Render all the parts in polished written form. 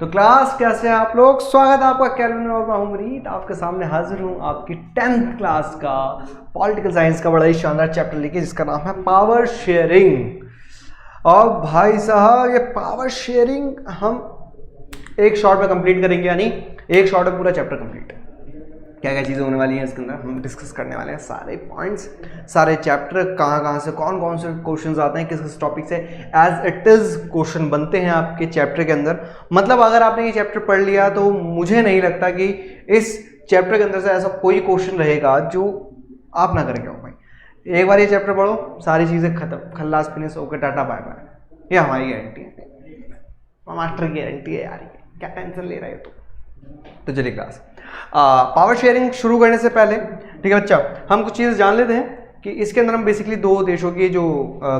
तो क्लास कैसे हैं आप लोग। स्वागत है आपका कैलविन और मैं उमरीद आपके सामने हाजिर हूं आपकी 10th क्लास का पॉलिटिकल साइंस का बड़ा ही शानदार चैप्टर लेके जिसका नाम है पावर शेयरिंग। और भाई साहब ये पावर शेयरिंग हम एक शॉर्ट में कंप्लीट करेंगे, यानी एक शॉर्ट में पूरा चैप्टर कंप्लीट। क्या क्या चीज़ें होने वाली हैं इसके अंदर हम डिस्कस करने वाले हैं, सारे पॉइंट्स, सारे चैप्टर कहाँ से कौन कौन से क्वेश्चंस आते हैं, किस किस टॉपिक से एज इट इज़ क्वेश्चन बनते हैं आपके चैप्टर के अंदर। मतलब अगर आपने ये चैप्टर पढ़ लिया तो मुझे नहीं लगता कि इस चैप्टर के अंदर से ऐसा कोई क्वेश्चन रहेगा जो आप ना करके हो भाई। एक बार ये चैप्टर पढ़ो, सारी चीज़ें खत्म, खल्लास finish, okay tata bye bye. ये हमारी गारंटी है, मास्टर की गारंटी है यार, क्या टेंशन ले रहे हो तो चलिए क्लास पावर शेयरिंग शुरू करने से पहले ठीक है बच्चा, हम कुछ चीज़ जान लेते हैं कि इसके अंदर हम बेसिकली दो देशों की जो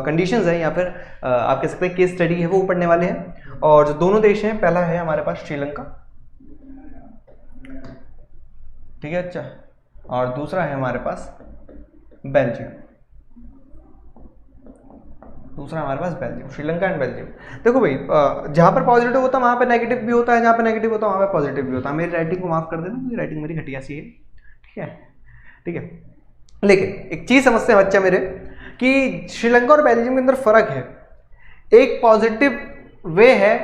कंडीशंस हैं या फिर आप कह सकते हैं केस स्टडी है वो पढ़ने वाले हैं। और जो दोनों देश हैं, पहला है हमारे पास श्रीलंका, ठीक है अच्छा, और दूसरा है हमारे पास बेल्जियम। Sri Lanka and Belgium. देखो भाई, जहाँ पर पॉजिटिव होता है वहाँ पे नेगेटिव भी होता है, जहाँ पे नेगेटिव होता है वहाँ पे पॉजिटिव भी होता है। मेरी राइटिंग को माफ कर देना, मेरी राइटिंग मेरी घटिया सी है, ठीक है। लेकिन एक चीज़ समझते हैं बच्चा मेरे कि श्रीलंका और बेल्जियम के अंदर फर्क है। एक पॉजिटिव वे है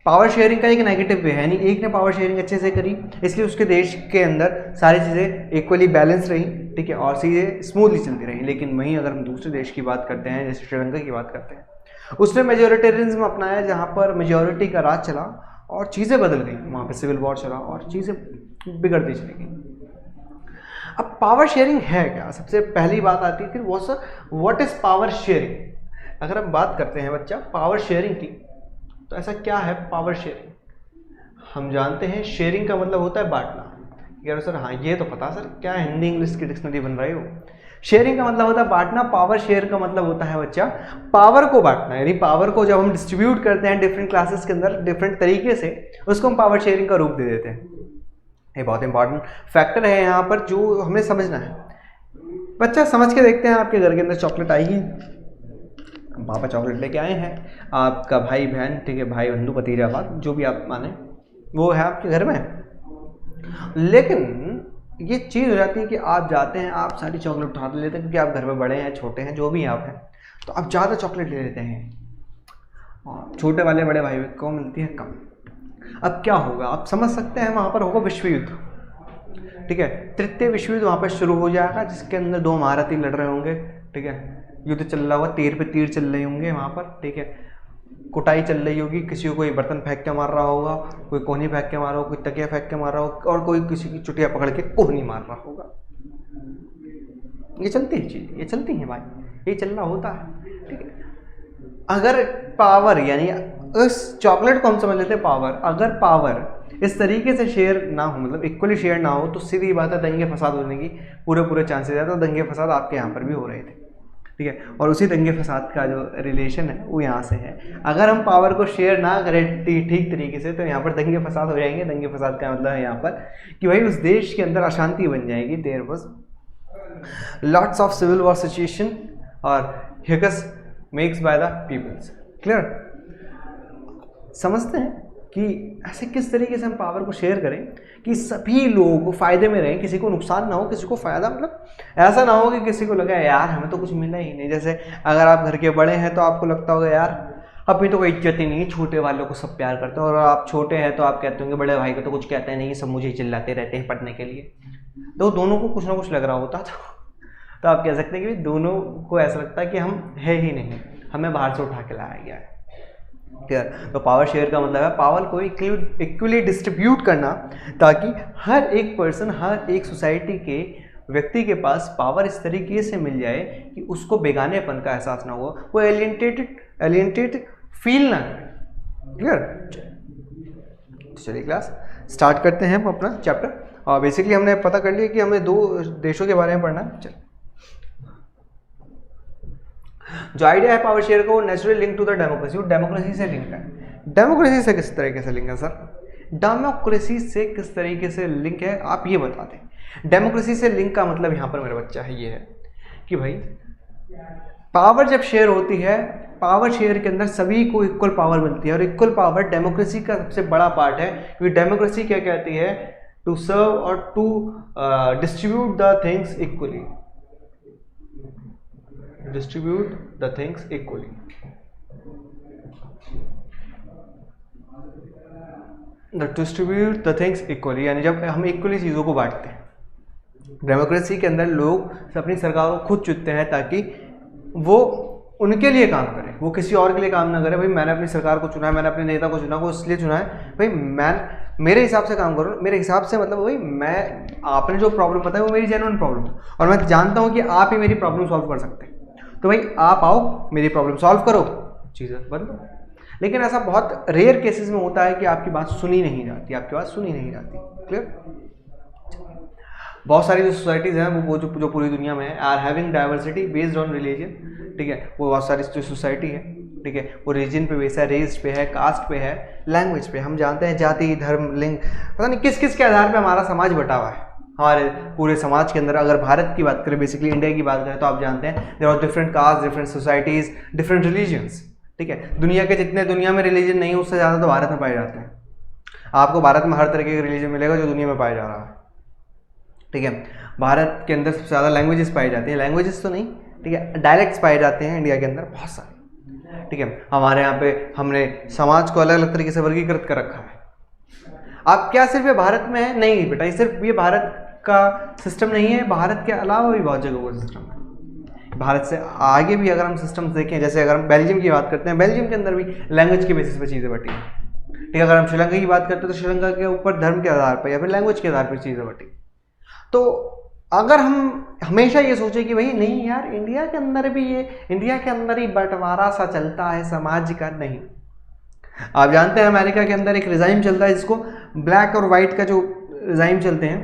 पावर शेयरिंग का, एक नेगेटिव वे है, यानी एक ने पावर शेयरिंग अच्छे से करी इसलिए उसके देश के अंदर सारी चीज़ें इक्वली बैलेंस रही, ठीक है, और चीज़ें स्मूथली चलती रही। लेकिन वहीं अगर हम दूसरे देश की बात करते हैं, जैसे श्रीलंका की बात करते हैं, उसने मेजोरिटेरियनिज्म अपनाया, जहाँ पर मेजोरिटी का राज चला और चीज़ें बदल गई, वहाँ पर सिविल वॉर चला और चीज़ें बिगड़ती चली गई। अब पावर शेयरिंग है क्या, सबसे पहली बात आती है कि व्हाट इज पावर शेयरिंग। अगर हम बात करते हैं बच्चा पावर शेयरिंग की, तो ऐसा क्या है पावर शेयरिंग। हम जानते हैं शेयरिंग का मतलब होता है बांटना। यार सर हाँ ये तो पता सर, क्या हिंदी इंग्लिश की डिक्शनरी बन रही हो। शेयरिंग का मतलब होता है बांटना, पावर शेयर का मतलब होता है बच्चा पावर को बांटना, यानी पावर को जब हम डिस्ट्रीब्यूट करते हैं डिफरेंट क्लासेस के अंदर डिफरेंट तरीके से, उसको हम पावर शेयरिंग का रूप दे देते हैं। ये बहुत इंपॉर्टेंट फैक्टर है यहाँ पर जो हमें समझना है। बच्चा समझ के देखते हैं, आपके घर के अंदर चॉकलेट आएगी, पापा चॉकलेट लेके आए हैं, आपका भाई बहन, ठीक है, भाई बंधु भतीजा बात जो भी आप माने वो है आपके घर में। लेकिन ये चीज़ हो जाती है कि आप जाते हैं, आप सारी चॉकलेट उठा लेते हैं क्योंकि आप घर में बड़े हैं छोटे हैं जो भी आप हैं, तो आप ज़्यादा चॉकलेट ले लेते हैं और छोटे वाले बड़े भाई को मिलती है कम। अब क्या होगा आप समझ सकते हैं, वहाँ पर होगा विश्व युद्ध, ठीक है, तृतीय विश्व युद्ध वहाँ पर शुरू हो जाएगा, जिसके अंदर दो महारथी लड़ रहे होंगे, ठीक है, युद्ध चल रहा होगा, तीर पे तीर चल रहे होंगे वहाँ पर, ठीक है, कुटाई चल रही होगी, किसी को कोई बर्तन फेंक के मार रहा होगा, कोई कोहनी फेंक के मार रहा होगा, कोई तकिया फेंक के मार रहा होगा और कोई किसी की चुटिया पकड़ के कोहनी मार रहा होगा। ये चलती है चीज़, ये चलती है भाई, ये चल रहा होता है, ठीक है। अगर पावर, यानी उस चॉकलेट को हम समझ लेते हैं पावर, अगर पावर इस तरीके से शेयर ना हो, मतलब इक्वली शेयर ना हो, तो सीधी बात है दंगे फसाद होने की पूरे चांसेस है। तो दंगे फसाद आपके यहाँ पर भी हो रहे थे, ठीक है, और उसी दंगे फसाद का जो रिलेशन है वो यहाँ से है। अगर हम पावर को शेयर ना करें ठीक तरीके से तो यहाँ पर दंगे फसाद हो जाएंगे। दंगे फसाद का मतलब है यहाँ पर कि भाई उस देश के अंदर अशांति बन जाएगी। There was lots of civil war situation और हिकस makes by the peoples. Clear, समझते हैं कि ऐसे किस तरीके से हम पावर को शेयर करें कि सभी लोग फायदे में रहें, किसी को नुकसान ना हो, किसी को फायदा, मतलब ऐसा ना हो कि किसी को लगा यार हमें तो कुछ मिला ही नहीं। जैसे अगर आप घर के बड़े हैं तो आपको लगता होगा यार अभी तो कोई इज्जत ही नहीं, छोटे वालों को सब प्यार करते हैं, और आप छोटे हैं तो आप कहते होंगे बड़े भाई को तो कुछ कहते नहीं, सब मुझे चिल्लाते रहते हैं पढ़ने के लिए। तो दोनों को कुछ ना कुछ लग रहा होता तो आप कह सकते हैं कि दोनों को ऐसा लगता है कि हम है ही नहीं, हमें बाहर से उठा के लाया गया है। तो पावर शेयर का मतलब है पावर को इक्वली डिस्ट्रीब्यूट करना, ताकि हर एक पर्सन, हर एक सोसाइटी के व्यक्ति के पास पावर इस तरीके से मिल जाए कि उसको बेगानेपन का एहसास ना हो, वो एलियनेटेड फील ना करे। क्लियर, चलिए क्लास स्टार्ट करते हैं हम अपना चैप्टर। और बेसिकली हमने पता कर लिया कि हमें दो देशों के बारे में पढ़ना है। चल, जो आइडिया है पावर शेयर को naturally link to the democracy, वो डेमोक्रेसी से लिंक है। डेमोक्रेसी से किस तरीके से लिंक है सर, डेमोक्रेसी से किस तरीके से लिंक है आप ये बता दें। डेमोक्रेसी से लिंक का मतलब यहाँ पर मेरा बच्चा है ये है कि भाई पावर जब शेयर होती है, पावर शेयर के अंदर सभी को इक्वल पावर मिलती है, और इक्वल पावर डेमोक्रेसी का सबसे बड़ा पार्ट है, क्योंकि डेमोक्रेसी क्या कहती है, टू सर्व और to distribute the things equally, distribute the things equally. Distribute the things equally, यानी जब हम इक्वली चीज़ों को बांटते हैं। डेमोक्रेसी के अंदर लोग अपनी सरकार को खुद चुनते हैं ताकि वो उनके लिए काम करे, वो किसी और के लिए काम ना करे। भाई मैंने अपनी सरकार को चुना है, मैंने अपने नेता को चुना, वो इसलिए चुना है भाई मैं मेरे हिसाब से काम करो, मेरे हिसाब से मतलब भाई मैं, आपने जो प्रॉब्लम बताई वो मेरी जेन्युइन प्रॉब्लम है और मैं जानता हूँ कि आप ही मेरी प्रॉब्लम सॉल्व कर सकते हैं, तो भाई आप आओ मेरी प्रॉब्लम सॉल्व करो, चीज़ें बदलो। लेकिन ऐसा बहुत रेयर केसेस में होता है कि आपकी बात सुनी नहीं जाती, आपकी बात सुनी नहीं जाती। क्लियर? बहुत सारी जो सोसाइटीज़ हैं वो जो पूरी दुनिया में है, are having diversity based on religion, ठीक है। वो बहुत सारी जो सोसाइटी है, ठीक है, वो रीजन पे बेस है, रेस पे है, कास्ट पे है, लैंग्वेज पे। हम जानते हैं जाति, धर्म, लिंग, पता नहीं किस किस के आधार पे हमारा समाज बटा हुआ है। हमारे पूरे समाज के अंदर अगर भारत की बात करें, बेसिकली इंडिया की बात करें, तो आप जानते हैं there are different caste, different societies, different religions, ठीक है। दुनिया के जितने दुनिया में रिलीजन नहीं है उससे ज़्यादा तो भारत में पाए जाते हैं। आपको भारत में हर तरीके का रिलीजन मिलेगा जो दुनिया में पाया जा रहा है, ठीक है। भारत के अंदर सबसे ज़्यादा लैंग्वेजेस पाई जाती हैं, लैंग्वेजेस तो नहीं, ठीक है, डायलेक्ट्स पाए जाते हैं इंडिया के अंदर बहुत सारे, ठीक है। हमारे यहाँ पे हमने समाज को अलग अलग तरीके से वर्गीकृत कर रखा है। अब क्या सिर्फ ये भारत में है? नहीं बेटा, ये सिर्फ ये भारत का सिस्टम नहीं है, भारत के अलावा भी बहुत जगह वो सिस्टम है। भारत से आगे भी अगर हम सिस्टम्स देखें, जैसे अगर हम बेल्जियम की बात करते हैं, बेल्जियम के अंदर भी लैंग्वेज के बेसिस पे चीज़ें बटी हैं, ठीक है। अगर हम श्रीलंका की बात करते हैं तो श्रीलंका के ऊपर धर्म के आधार पर या फिर लैंग्वेज के आधार पर चीज़ें बटी। तो अगर हम हमेशा ये सोचें कि भाई नहीं यार इंडिया के अंदर भी ये, इंडिया के अंदर ही बंटवारा सा चलता है समाज का, नहीं। आप जानते हैं अमेरिका के अंदर एक रिजाइम चलता है जिसको ब्लैक और वाइट का जो रिजाइम चलते हैं,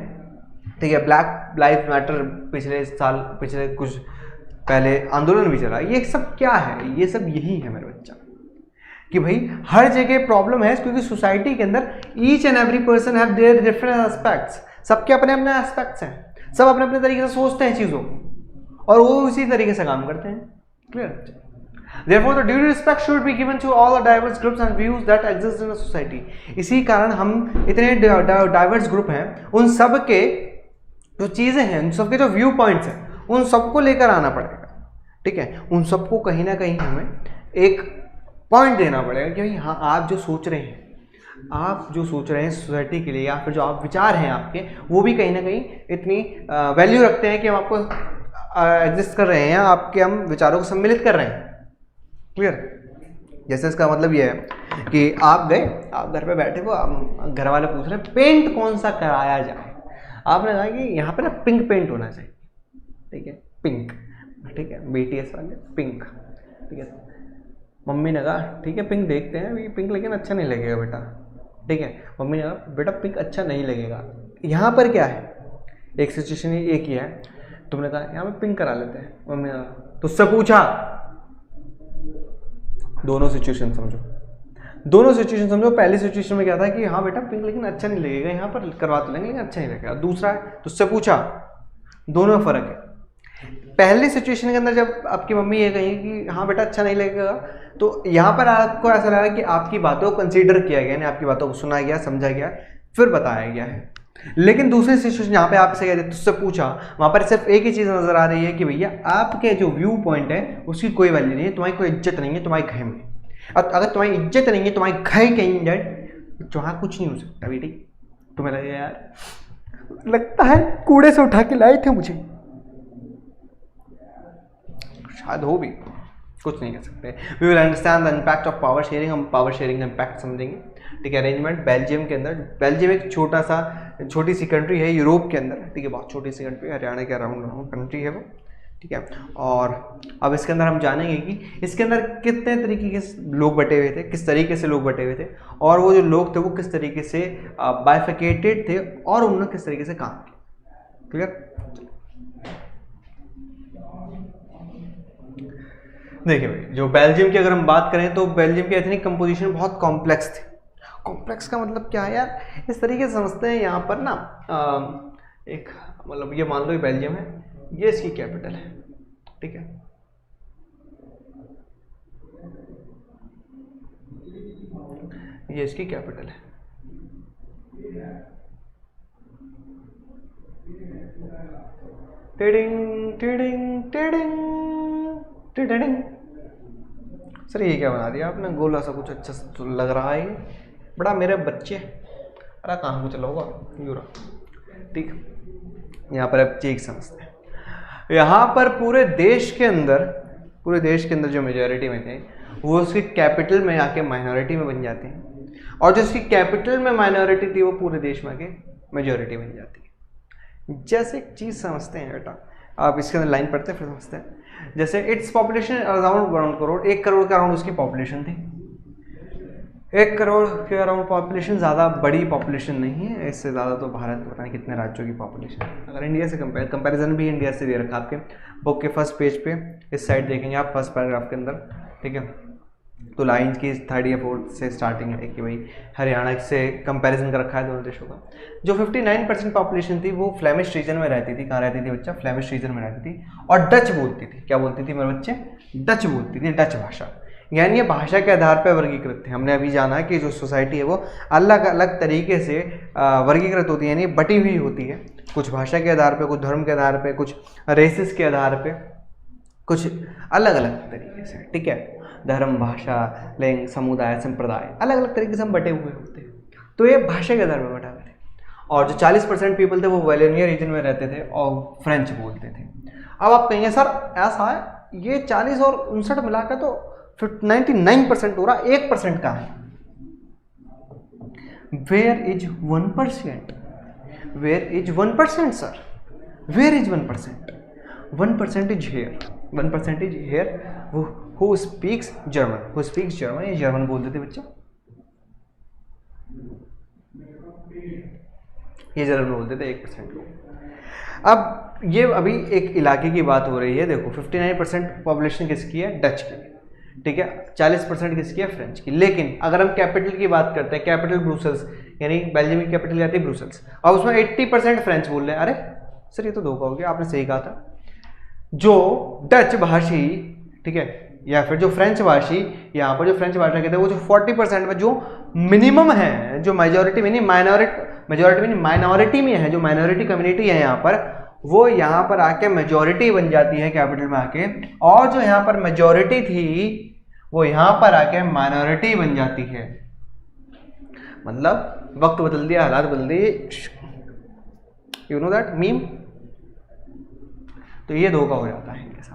ठीक है, ब्लैक लाइफ मैटर, पिछले कुछ पहले आंदोलन भी चला। ये सब क्या है? ये सब यही है मेरे बच्चा, कि भाई हर जगह प्रॉब्लम है, क्योंकि सोसाइटी के अंदर each and every person have their different aspects, सबके अपने अपने एस्पेक्ट्स हैं, सब अपने अपने तरीके से सोचते हैं चीज़ों को और वो उसी तरीके से काम करते हैं। Clear? Therefore, the due respect should be given to all the diverse groups and views that exist in the society. इसी कारण हम इतने डाइवर्स ग्रुप हैं, उन सब के जो चीज़ें हैं, उन सब के जो व्यू पॉइंट्स हैं, उन सबको लेकर आना पड़ेगा, ठीक है। उन सबको कहीं ना कहीं हमें एक पॉइंट देना पड़ेगा कि भाई हाँ, आप जो सोच रहे हैं सोसाइटी के लिए, या फिर जो आप विचार हैं आपके, वो भी कहीं ना कहीं इतनी वैल्यू रखते हैं कि हम आपको एग्जिस्ट कर रहे हैं, आपके हम विचारों को सम्मिलित कर रहे हैं। क्लियर? जैसे इसका मतलब ये है कि आप गए, आप घर पे बैठे हो, आप घर वाले पूछ रहे हैं पेंट कौन सा कराया जाए, आपने कहा कि यहाँ पे ना पिंक पेंट होना चाहिए, ठीक है, पिंक, ठीक है, BTS वाले पिंक, ठीक है। मम्मी ने कहा ठीक है पिंक देखते हैं, अभी पिंक लेकिन अच्छा नहीं लगेगा बेटा, ठीक है। मम्मी ने कहा बेटा पिंक अच्छा नहीं लगेगा। यहाँ पर क्या है, एक सिचुएशन एक ही है, तुमने कहा यहाँ पे पिंक करा लेते हैं, मम्मी ने कहा तुझसे पूछा। दोनों सिचुएशन समझो। पहली सिचुएशन में क्या था कि हाँ बेटा पिंक लेकिन अच्छा नहीं लगेगा, यहाँ पर करवा तो लेंगे लेकिन अच्छा नहीं लगेगा। दूसरा है तुझसे पूछा, दोनों में फर्क है। पहली सिचुएशन के अंदर जब आपकी मम्मी ये कही कि हाँ बेटा अच्छा नहीं लगेगा, तो यहाँ पर आपको ऐसा लगा कि आपकी बातों को कंसीडर किया गया, यानी आपकी बातों को सुना गया, समझा गया, फिर बताया गया है। लेकिन दूसरी सिचुएशन जहाँ पे आपसे कहते तुझसे पूछा, वहाँ पर सिर्फ एक ही चीज़ नजर आ रही है कि भैया आपके जो व्यू पॉइंट है उसकी कोई वैल्यू नहीं है, तुम्हारी कोई इज्जत नहीं है, तुम्हारी घय में। अगर तुम्हारी इज्जत नहीं है, तुम्हारी घय कहीं जाए, तो वहाँ कुछ नहीं हो सकता बेटी। तुम्हें लगेगा यार लगता है कूड़े से उठा के लाए थे मुझे, शायद हो भी, कुछ नहीं कर सकते। We will understand the impact of power sharing, हम पावर शेयरिंग का इम्पैक्ट समझेंगे, ठीक है। अरेंजमेंट बेल्जियम के अंदर, बेल्जियम एक छोटी सी कंट्री है यूरोप के अंदर, ठीक है, बहुत छोटी सी कंट्री, हरियाणा के अराउंड कंट्री है वो, ठीक है। और अब इसके अंदर हम जानेंगे कि इसके अंदर कितने तरीके के लोग बटे हुए थे, किस तरीके से लोग बटे हुए थे, और वो जो लोग थे वो किस तरीके से बाइफिकेटेड थे और उन्होंने किस तरीके से काम किया। क्लियर? देखिए भाई, जो बेल्जियम की अगर हम बात करें तो बेल्जियम की एथनिक कंपोजिशन बहुत कॉम्प्लेक्स थी। कॉम्प्लेक्स का मतलब क्या है यार, इस तरीके से समझते हैं यहाँ पर ना, एक मतलब ये मान लो ये बेल्जियम है, ये इसकी कैपिटल है, ठीक है। ये इसकी कैपिटल है। Tiding tiding tiding tiding. Sir ये क्या बना दिया आपने, गोला सा कुछ अच्छा सा लग रहा है, बड़ा मेरे बच्चे। अरे कहाँ को चला होगा यूरा। ठीक, यहाँ पर अब चीज समझते हैं। यहाँ पर पूरे देश के अंदर जो मेजॉरिटी में थे वो उसकी कैपिटल में आके माइनॉरिटी में बन जाते हैं, और जो उसकी कैपिटल में माइनॉरिटी थी वो पूरे देश में आके मेजॉरिटी बन जाती है। जैसे एक चीज़ समझते हैं बेटा, आप इसके अंदर लाइन पढ़ते हैं फिर समझते हैं। जैसे its population around 1 crore, 1 crore के अराउंड उसकी पॉपुलेशन थी। 1 करोड़ के अराउंड पॉपुलेशन, ज़्यादा बड़ी पॉपुलेशन नहीं है, इससे ज़्यादा तो भारत में पता नहीं कितने राज्यों की पॉपुलेशन है। अगर इंडिया से कंपैरिजन भी इंडिया से दे रखा आपके बुक के फर्स्ट पेज पे, इस साइड देखेंगे आप फर्स्ट पैराग्राफ के अंदर, ठीक है। तो लाइन की 3rd या 4th से स्टार्टिंग है कि भाई हरियाणा से कंपैरिजन कर रखा है दोनों देशों का। जो 59% पॉपुलेशन थी वो फ्लेमिश रीजन में रहती थी। कहाँ रहती थी बच्चा? फ्लेमिश रीजन में रहती थी, और डच बोलती थी। क्या बोलती थी मेरे बच्चे? डच बोलती थी, डच भाषा। यानी ये भाषा के आधार पर वर्गीकृत थे। हमने अभी जाना कि जो सोसाइटी है वो अलग अलग तरीके से वर्गीकृत होती है, यानी बटी हुई होती है। कुछ भाषा के आधार पे, कुछ धर्म के आधार पे, कुछ रेसिस के आधार पे, कुछ अलग अलग तरीके से, ठीक है। धर्म, भाषा, लिंग, समुदाय, संप्रदाय, अलग अलग तरीके से हम बटे हुए होते हैं। तो ये भाषा के आधार पर बटा हुए थे। और जो 40% पीपल थे वो वेलेनिया रीजन में रहते थे और फ्रेंच बोलते थे। अब आप कहेंगे सर ऐसा है, ये 40 और 59 मिलाकर तो 99% हो रहा, 1% कहाँ है? Where is 1%? Where is 1% sir? Where is 1%? 1% is here, 1% is here. Who speaks German? Who speaks German? ये जर्मन बोलते थे बच्चा, ये जर्मन बोलते थे 1% लोग। अब ये अभी एक इलाके की बात हो रही है। देखो 59% पॉपुलेशन किसकी है? डच की, ठीक है। 40% किसकी है? फ्रेंच की। लेकिन अगर हम कैपिटल की बात करते हैं, कैपिटल ब्रुसेल्स, यानी बेल्जियम की कैपिटल आती है ब्रुसेल्स, और उसमें 80% फ्रेंच बोल रहे हैं। अरे सर ये तो धोखा हो गया, आपने सही कहा था। जो डच भाषी, ठीक है, या फिर जो फ्रेंच भाषी, यहाँ पर जो फ्रेंच भाषा कहते हैं वो जो 40% में जो मिनिमम है, जो मेजॉरिटी में नहीं माइनॉरिटी में है, जो माइनॉरिटी कम्युनिटी है यहाँ पर, वो यहाँ पर आके मेजॉरिटी बन जाती है कैपिटल में आके। और जो यहाँ पर मेजॉरिटी थी वो यहाँ पर आके माइनॉरिटी बन जाती है। मतलब वक्त बदल दिया, हालात बदल दिए, यू नो दैट मीम। तो ये धोखा हो जाता है इनके साथ।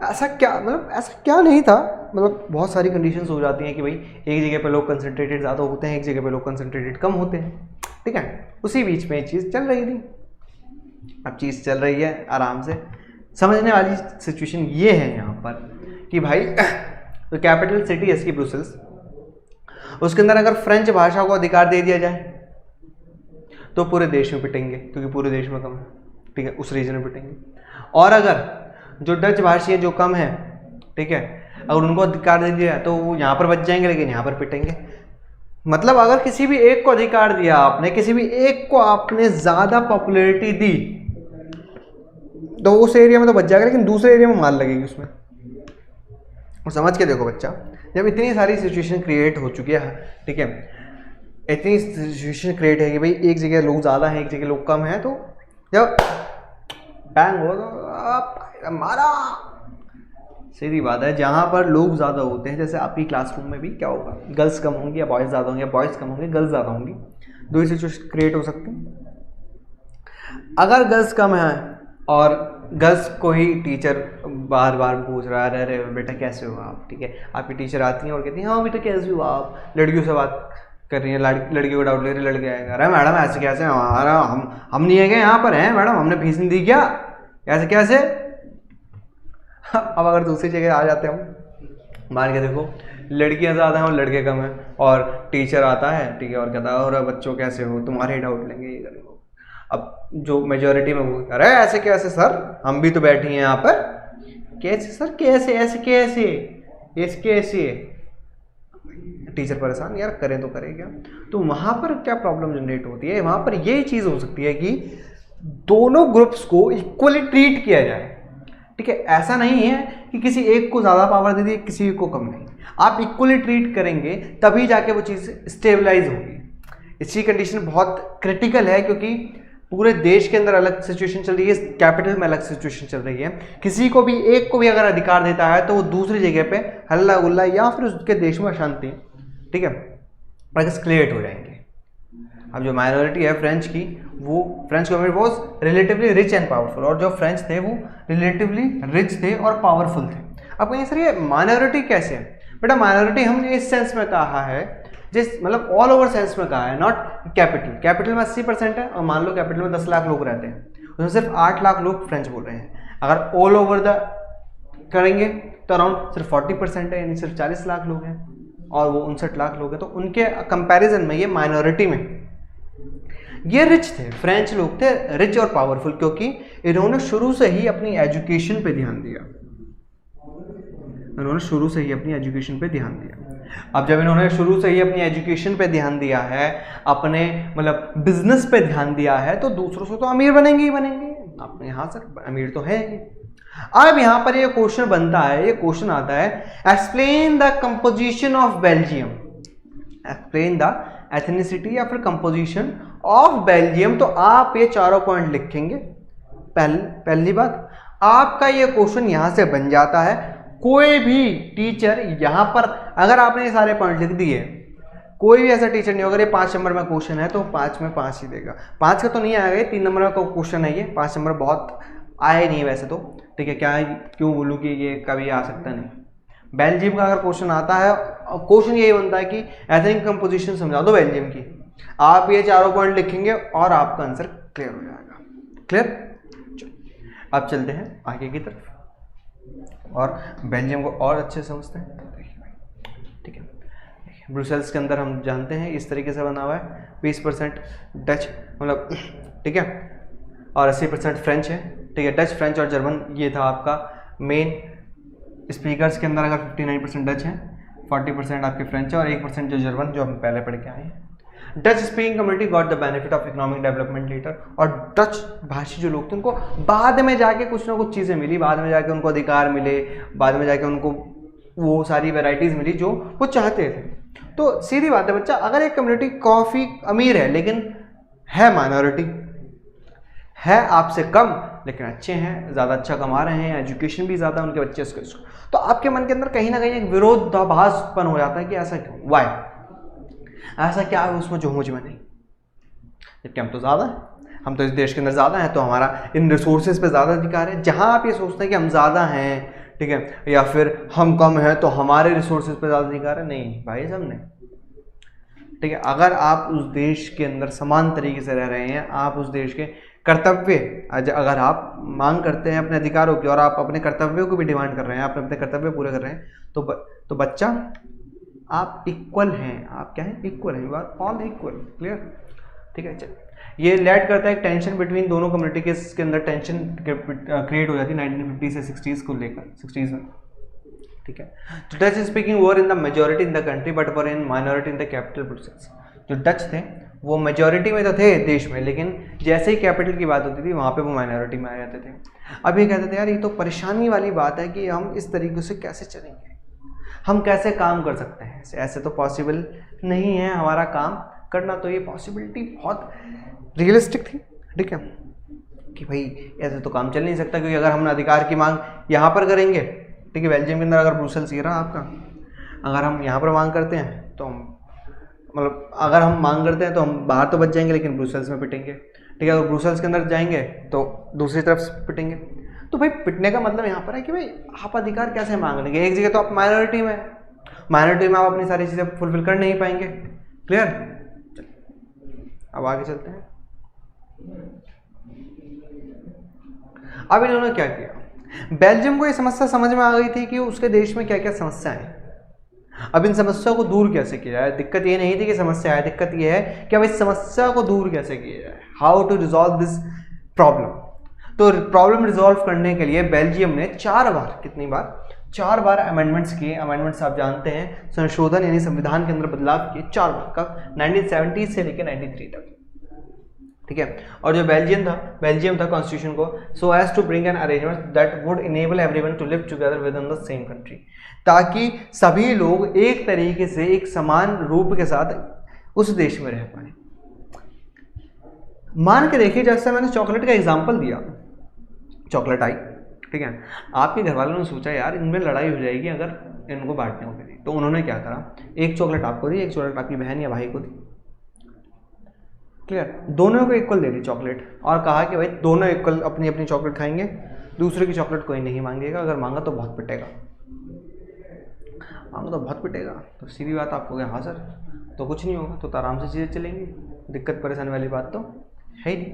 ऐसा क्या, मतलब ऐसा क्या नहीं था, मतलब बहुत सारी कंडीशंस हो जाती हैं कि भाई एक जगह पे लोग कंसंट्रेटेड ज़्यादा होते हैं, एक जगह पे लोग कंसंट्रेटेड कम होते हैं, ठीक है। उसी बीच में चीज़ चल रही थी। अब चीज़ चल रही है आराम से। समझने वाली सिचुएशन ये है यहाँ पर कि भाई तो कैपिटल सिटी है इसकी ब्रुसेल्स, उसके अंदर अगर फ्रेंच भाषा को अधिकार दे दिया जाए तो पूरे देश में पिटेंगे, क्योंकि पूरे देश में कम है, ठीक है, उस रीजन में पिटेंगे। और अगर जो डच भाषी जो कम है, ठीक है, अगर उनको अधिकार दे दिया तो वो यहाँ पर बच जाएंगे, लेकिन यहाँ पर पिटेंगे। मतलब अगर किसी भी एक को अधिकार दिया आपने, किसी भी एक को आपने ज़्यादा पॉपुलैरिटी दी तो उस एरिया में तो बच जाएगा, लेकिन दूसरे एरिया में मार लगेगी उसमें। और समझ के देखो बच्चा, जब इतनी सारी सिचुएशन क्रिएट हो चुकी है, ठीक है, इतनी सिचुएशन क्रिएट है कि भाई एक जगह लोग ज़्यादा हैं, एक जगह लोग कम हैं, तो जब बैंग हो तो आप हमारा, सीधी बात है, जहाँ पर लोग ज़्यादा होते हैं, जैसे आपकी क्लासरूम में भी क्या होगा, गर्ल्स कम होंगी या बॉयज़ ज़्यादा होंगे, या बॉयज़ कम होंगे गर्ल्स ज़्यादा होंगी, दो ही सिचुएशन क्रिएट हो सकती हैं। अगर गर्ल्स कम हैं और गर्ल्स को ही टीचर बार बार पूछ रहा है, अरे बेटा कैसे हो आप, ठीक है, आपकी टीचर आती हैं और कहती हैं हाँ बेटा कैसे हो आप, लड़कियों से बात कर रही हैं, लड़कियों को डाउट ले रही है, लड़के आएगा, अरे मैडम ऐसे कैसे, हमारा हम नहीं है क्या यहाँ पर हैं मैडम, हमने फीस नहीं दी क्या, ऐसे कैसे। अब अगर दूसरी जगह आ जाते हम, मान के देखो लड़कियां ज़्यादा हैं और लड़के कम हैं, और टीचर आता है, ठीक है, और कहता है और बच्चों कैसे हो, तुम्हारे डाउट लेंगे ये करेंगे। अब जो मेजॉरिटी में वो अरे ऐसे कैसे सर, हम भी तो बैठे हैं यहाँ पर, कैसे सर, कैसे ऐसे कैसे, ऐसे कैसे, टीचर परेशान, यार करें तो करें क्या। तो वहाँ पर क्या प्रॉब्लम जनरेट होती है, वहाँ पर ये चीज़ हो सकती है कि दोनों ग्रुप्स को इक्वली ट्रीट किया जाए, ठीक है, ऐसा नहीं है कि किसी एक को ज़्यादा पावर दे दी, किसी को कम नहीं, आप इक्वली ट्रीट करेंगे तभी जाके वो चीज़ स्टेबलाइज होगी। इसकी कंडीशन बहुत क्रिटिकल है क्योंकि पूरे देश के अंदर अलग सिचुएशन चल रही है, कैपिटल में अलग सिचुएशन चल रही है। किसी को भी एक को भी अगर अधिकार देता है तो वो दूसरी जगह पे हल्ला गुल्ला या फिर उसके देश में अशांति, ठीक है, एस्केलेट हो जाएंगे। अब जो माइनॉरिटी है फ्रेंच की, वो French government was relatively rich and powerful, और जो फ्रेंच थे वो रिलेटिवली रिच थे और पावरफुल थे। अब कहीं सर ये माइनॉरिटी कैसे है? बेटा माइनॉरिटी हमने इस सेंस में कहा है, जिस मतलब ऑल ओवर सेंस में कहा है, नॉट कैपिटल। कैपिटल में 80% है और मान लो कैपिटल में 10 लाख लोग रहते हैं, उसमें सिर्फ 8 लाख लोग फ्रेंच बोल रहे हैं। अगर ऑल ओवर द करेंगे तो अराउंड सिर्फ 40% है, यानी सिर्फ 40 लाख लोग हैं और वो 59 लाख लोग हैं। तो उनके कंपैरिजन में ये माइनॉरिटी में ये रिच थे, फ्रेंच लोग थे रिच और पावरफुल, क्योंकि इन्होंने शुरू से ही अपनी एजुकेशन पे ध्यान दिया। इन्होंने शुरू से ही अपनी एजुकेशन पे ध्यान दिया। अब जब इन्होंने शुरू से ही अपनी एजुकेशन पे ध्यान दिया है, अपने मतलब बिजनेस पे ध्यान दिया है, तो दूसरों से तो अमीर बनेंगे ही बनेंगे। अपने यहाँ सर अमीर तो है ही। अब यहाँ पर ये क्वेश्चन बनता है, ये क्वेश्चन आता है, explain the composition of Belgium, explain the ethnicity या फिर कंपोजिशन ऑफ बेल्जियम। तो आप ये चारों पॉइंट लिखेंगे। पहली बात, आपका ये क्वेश्चन यहाँ से बन जाता है। कोई भी टीचर यहाँ पर अगर आपने ये सारे पॉइंट लिख दिए, कोई भी ऐसा टीचर नहीं, अगर ये 5 नंबर में क्वेश्चन है तो 5 में 5 ही देगा। 5 का तो नहीं आएगा, 3 नंबर का क्वेश्चन है ये, 5 नंबर बहुत आए नहीं वैसे तो, ठीक है, क्या क्यों बोलूँ कि ये कभी आ सकता नहीं। बेल्जियम का अगर क्वेश्चन आता है, क्वेश्चन यही बनता है कि एथनिक कंपोजिशन समझा दो बेल्जियम की। आप ये चारों पॉइंट लिखेंगे और आपका आंसर क्लियर हो जाएगा। क्लियर? अब चलते हैं आगे की तरफ और बेल्जियम को और अच्छे से समझते हैं। ठीक है, ब्रुसेल्स के अंदर हम जानते हैं इस तरीके से बना हुआ है, 20% डच मतलब, ठीक है, और 80% फ्रेंच है। ठीक है, डच, फ्रेंच और जर्मन ये था आपका मेन। स्पीकर्स के अंदर अगर 59% डच हैं, 40% आपके फ्रेंच है और 1% जो जर्मन, जो हम पहले पढ़ के आए हैं। Dutch speaking community got the benefit of economic development later, और डच भाषी जो लोग थे उनको बाद में जाके कुछ ना कुछ चीज़ें मिली, बाद में जाके उनको अधिकार मिले, बाद में जाके उनको वो सारी वैरायटीज़ मिली जो वो चाहते थे। तो सीधी बात है बच्चा, अगर एक कम्युनिटी काफ़ी अमीर है लेकिन है माइनॉरिटी, है आपसे कम लेकिन अच्छे हैं, ज़्यादा अच्छा कमा रहे हैं, एजुकेशन भी ज़्यादा उनके बच्चे उसके, तो आपके मन के अंदर कहीं ना कहीं एक विरोधाभासपन हो जाता है कि ऐसा क्यों, वाई, ऐसा क्या है उसमें जो मुझ में नहीं, जबकि हम तो ज़्यादा हैं, हम तो इस देश के अंदर ज़्यादा हैं, तो हमारा इन रिसोर्सेज पे ज़्यादा अधिकार है। जहाँ आप ये सोचते हैं कि हम ज़्यादा हैं, ठीक है, या फिर हम कम हैं तो हमारे रिसोर्सेज पे ज़्यादा अधिकार है, नहीं भाई साहब नहीं। ठीक है, अगर आप उस देश के अंदर समान तरीके से रह रहे हैं, आप उस देश के कर्तव्य, अगर आप मांग करते हैं अपने अधिकारों की और आप अपने कर्तव्यों को भी डिमांड कर रहे हैं, आप अपने कर्तव्य पूरे कर रहे हैं, तो बच्चा आप इक्वल हैं, आप क्या हैं, इक्वल हैं, you are all equal. Clear? ठीक है, चल ये लेट करता है एक टेंशन बिटवीन दोनों कम्युनिटी के अंदर टेंशन क्रिएट हो जाती है 1950 से 60s को लेकर, 60s में। ठीक है, तो Dutch speaking were in the majority in the country but were in minority in the capital Brussels. जो डच थे वो मेजोरिटी में तो थे देश में, लेकिन जैसे ही कैपिटल की बात होती थी वहाँ पे वो माइनॉरिटी में आ जाते थे। अब ये कहते थे यार ये तो परेशानी वाली बात है कि हम इस तरीके से कैसे चलेंगे, हम कैसे काम कर सकते हैं, ऐसे तो पॉसिबल नहीं है हमारा काम करना। तो ये पॉसिबिलिटी बहुत रियलिस्टिक थी, ठीक है, कि भाई ऐसे तो काम चल नहीं सकता, क्योंकि अगर हम अधिकार की मांग यहाँ पर करेंगे, ठीक है, बेल्जियम के अंदर अगर ब्रुसेल्स ये रहा आपका, अगर हम यहाँ पर मांग करते हैं तो हम मतलब अगर हम मांग करते हैं तो हम बाहर तो बच जाएंगे लेकिन ब्रुसेल्स में पिटेंगे। ठीक है, अगर ब्रुसेल्स के अंदर जाएंगे तो दूसरी तरफ पिटेंगे। तो भाई पिटने का मतलब यहाँ पर है कि भाई आप अधिकार कैसे मांग लेंगे, एक जगह तो आप माइनॉरिटी में आप अपनी सारी चीज़ें फुलफिल कर नहीं पाएंगे। क्लियर? अब आगे चलते हैं। अब इन्होंने क्या किया, बेल्जियम को ये समस्या समझ में आ गई थी कि उसके देश में क्या क्या समस्याएं हैं। अब इन समस्या को दूर कैसे किया जाए, दिक्कत ये नहीं थी कि समस्या है, दिक्कत ये है कि अब इस समस्या को दूर कैसे किया जाए, how to resolve this problem. तो प्रॉब्लम रिजॉल्व करने के लिए बेल्जियम ने 4 बार, कितनी बार, 4 बार अमेंडमेंट्स किए। अमेंडमेंट्स आप जानते हैं संशोधन यानी संविधान के अंदर बदलाव किए 4 बार। कब? 1970 से लेकर 93 तक। ठीक है। और जो बेल्जियम था कॉन्स्टिट्यूशन को, so as to bring an arrangement that would enable everyone to live together within the same country, ताकि सभी लोग एक तरीके से एक समान रूप के साथ उस देश में रह पाए। मान के देखिए, जैसे मैंने चॉकलेट का एग्जांपल दिया, चॉकलेट आई, ठीक है, आपके घर वालों ने सोचा यार इनमें लड़ाई हो जाएगी अगर इनको बांटने को मिली, तो उन्होंने क्या करा, एक चॉकलेट आपको दी, एक चॉकलेट आपकी बहन या भाई को दी, क्लियर, दोनों को इक्वल दे दी चॉकलेट, और कहा कि भाई दोनों इक्वल अपनी अपनी चॉकलेट खाएंगे, दूसरे की चॉकलेट कोई नहीं मांगेगा, अगर मांगा तो बहुत पिटेगा, मांगा तो बहुत पिटेगा। तो सीधी बात आपको क्या, हाँ सर, तो कुछ नहीं होगा, तो आराम से चीज़ें चलेंगी, दिक्कत परेशानी वाली बात तो है ही नहीं,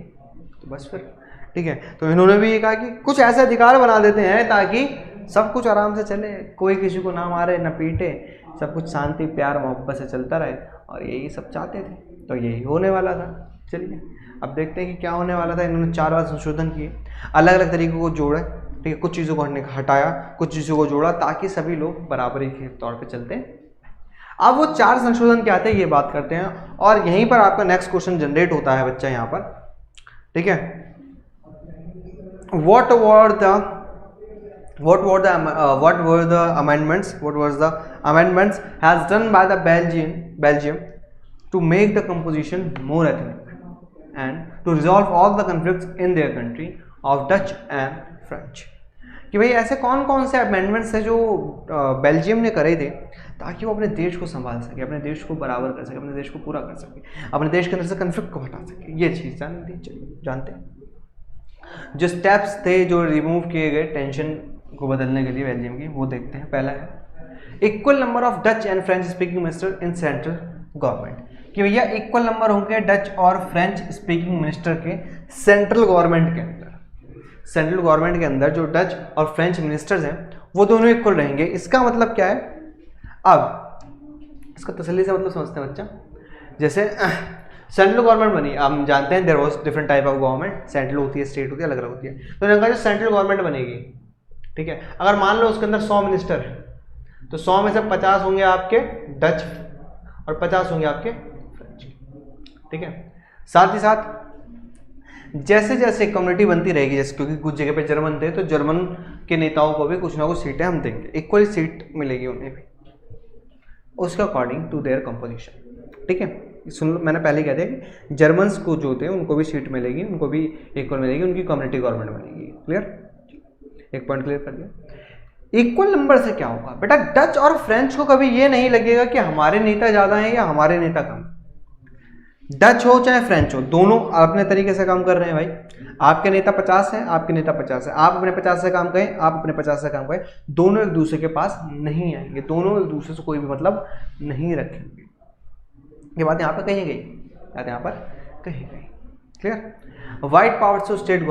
तो बस फिर ठीक है। तो इन्होंने भी ये कहा कि कुछ ऐसे अधिकार बना देते हैं ताकि सब कुछ आराम से चले, कोई किसी को ना मारे ना पीटे, सब कुछ शांति प्यार मोहब्बत से चलता रहे, और यही सब चाहते थे, तो यही होने वाला था। चलिए अब देखते हैं कि क्या होने वाला था। इन्होंने 4 बार संशोधन किए, अलग अलग तरीकों को जोड़े, ठीक है, कुछ चीज़ों को हटाया, कुछ चीज़ों को जोड़ा, ताकि सभी लोग बराबरी के तौर पे चलते हैं। अब वो 4 संशोधन क्या थे ये बात करते हैं, और यहीं पर आपका नेक्स्ट क्वेश्चन जनरेट होता है बच्चा यहाँ पर, ठीक है। what were the amendments has done by the Belgium to make the composition more ethnic and to resolve all the conflicts in their country of Dutch and French। कि भाई ऐसे कौन कौन से अमेंडमेंट्स हैं जो बेल्जियम ने करे थे ताकि वो अपने देश को संभाल सके, अपने देश को बराबर कर सके, अपने देश को पूरा कर सके, अपने देश के अंदर से कन्फ्लिक्ट को हटा सके। ये चीज़ जानते हैं। जो स्टेप्स थे जो रिमूव किए गए टेंशन को बदलने के लिए बेल्जियम की, वो देखते हैं। पहला है equal number of Dutch and French speaking minister in central government, कि भैया इक्वल नंबर होंगे डच और फ्रेंच स्पीकिंग मिनिस्टर के सेंट्रल गवर्नमेंट के अंदर। सेंट्रल गवर्नमेंट के अंदर जो डच और फ्रेंच मिनिस्टर्स हैं वो दोनों इक्वल रहेंगे। इसका मतलब क्या है, अब इसका तसल्ली से मतलब समझते हैं बच्चा। जैसे सेंट्रल गवर्नमेंट बनी, हम जानते हैं there was different type of government, central होती है, स्टेट होती है, अलग अलग होती है। तो इनका जो सेंट्रल गवर्नमेंट बनेगी, ठीक है, अगर मान लो उसके अंदर 100 मिनिस्टर है, तो 100 में से 50 होंगे आपके डच और 50 होंगे आपके फ्रेंच, ठीक है। साथ ही साथ जैसे जैसे कम्युनिटी बनती रहेगी, जैसे क्योंकि कुछ जगह पे जर्मन थे, तो जर्मन के नेताओं को भी कुछ ना कुछ सीटें हम देंगे, इक्वली सीट मिलेगी उन्हें भी, उसके अकॉर्डिंग टू देयर कंपोजिशन, ठीक है। सुन लो, मैंने पहले कह दिया कि जर्मन्स को जो थे उनको भी सीट मिलेगी, उनको भी इक्वल मिलेगी, उनकी कम्युनिटी गवर्नमेंट बनेगी। क्लियर, एक पॉइंट क्लियर कर दिया। इक्वल नंबर से क्या होगा बेटा, डच और फ्रेंच को कभी ये नहीं लगेगा कि हमारे नेता ज़्यादा हैं या हमारे नेता कम। डच हो चाहे फ्रेंच हो, दोनों अपने तरीके से काम कर रहे हैं भाई। आपके नेता 50 हैं, आपके नेता 50 है, आप अपने 50 से काम करें, आप अपने 50 से काम करें, दोनों एक दूसरे के पास नहीं आएंगे, दोनों एक दूसरे से कोई भी मतलब नहीं रखेंगे। ये बात यहाँ पर कही गई, बात यहाँ पर कही गई। Clear. Wide powers to state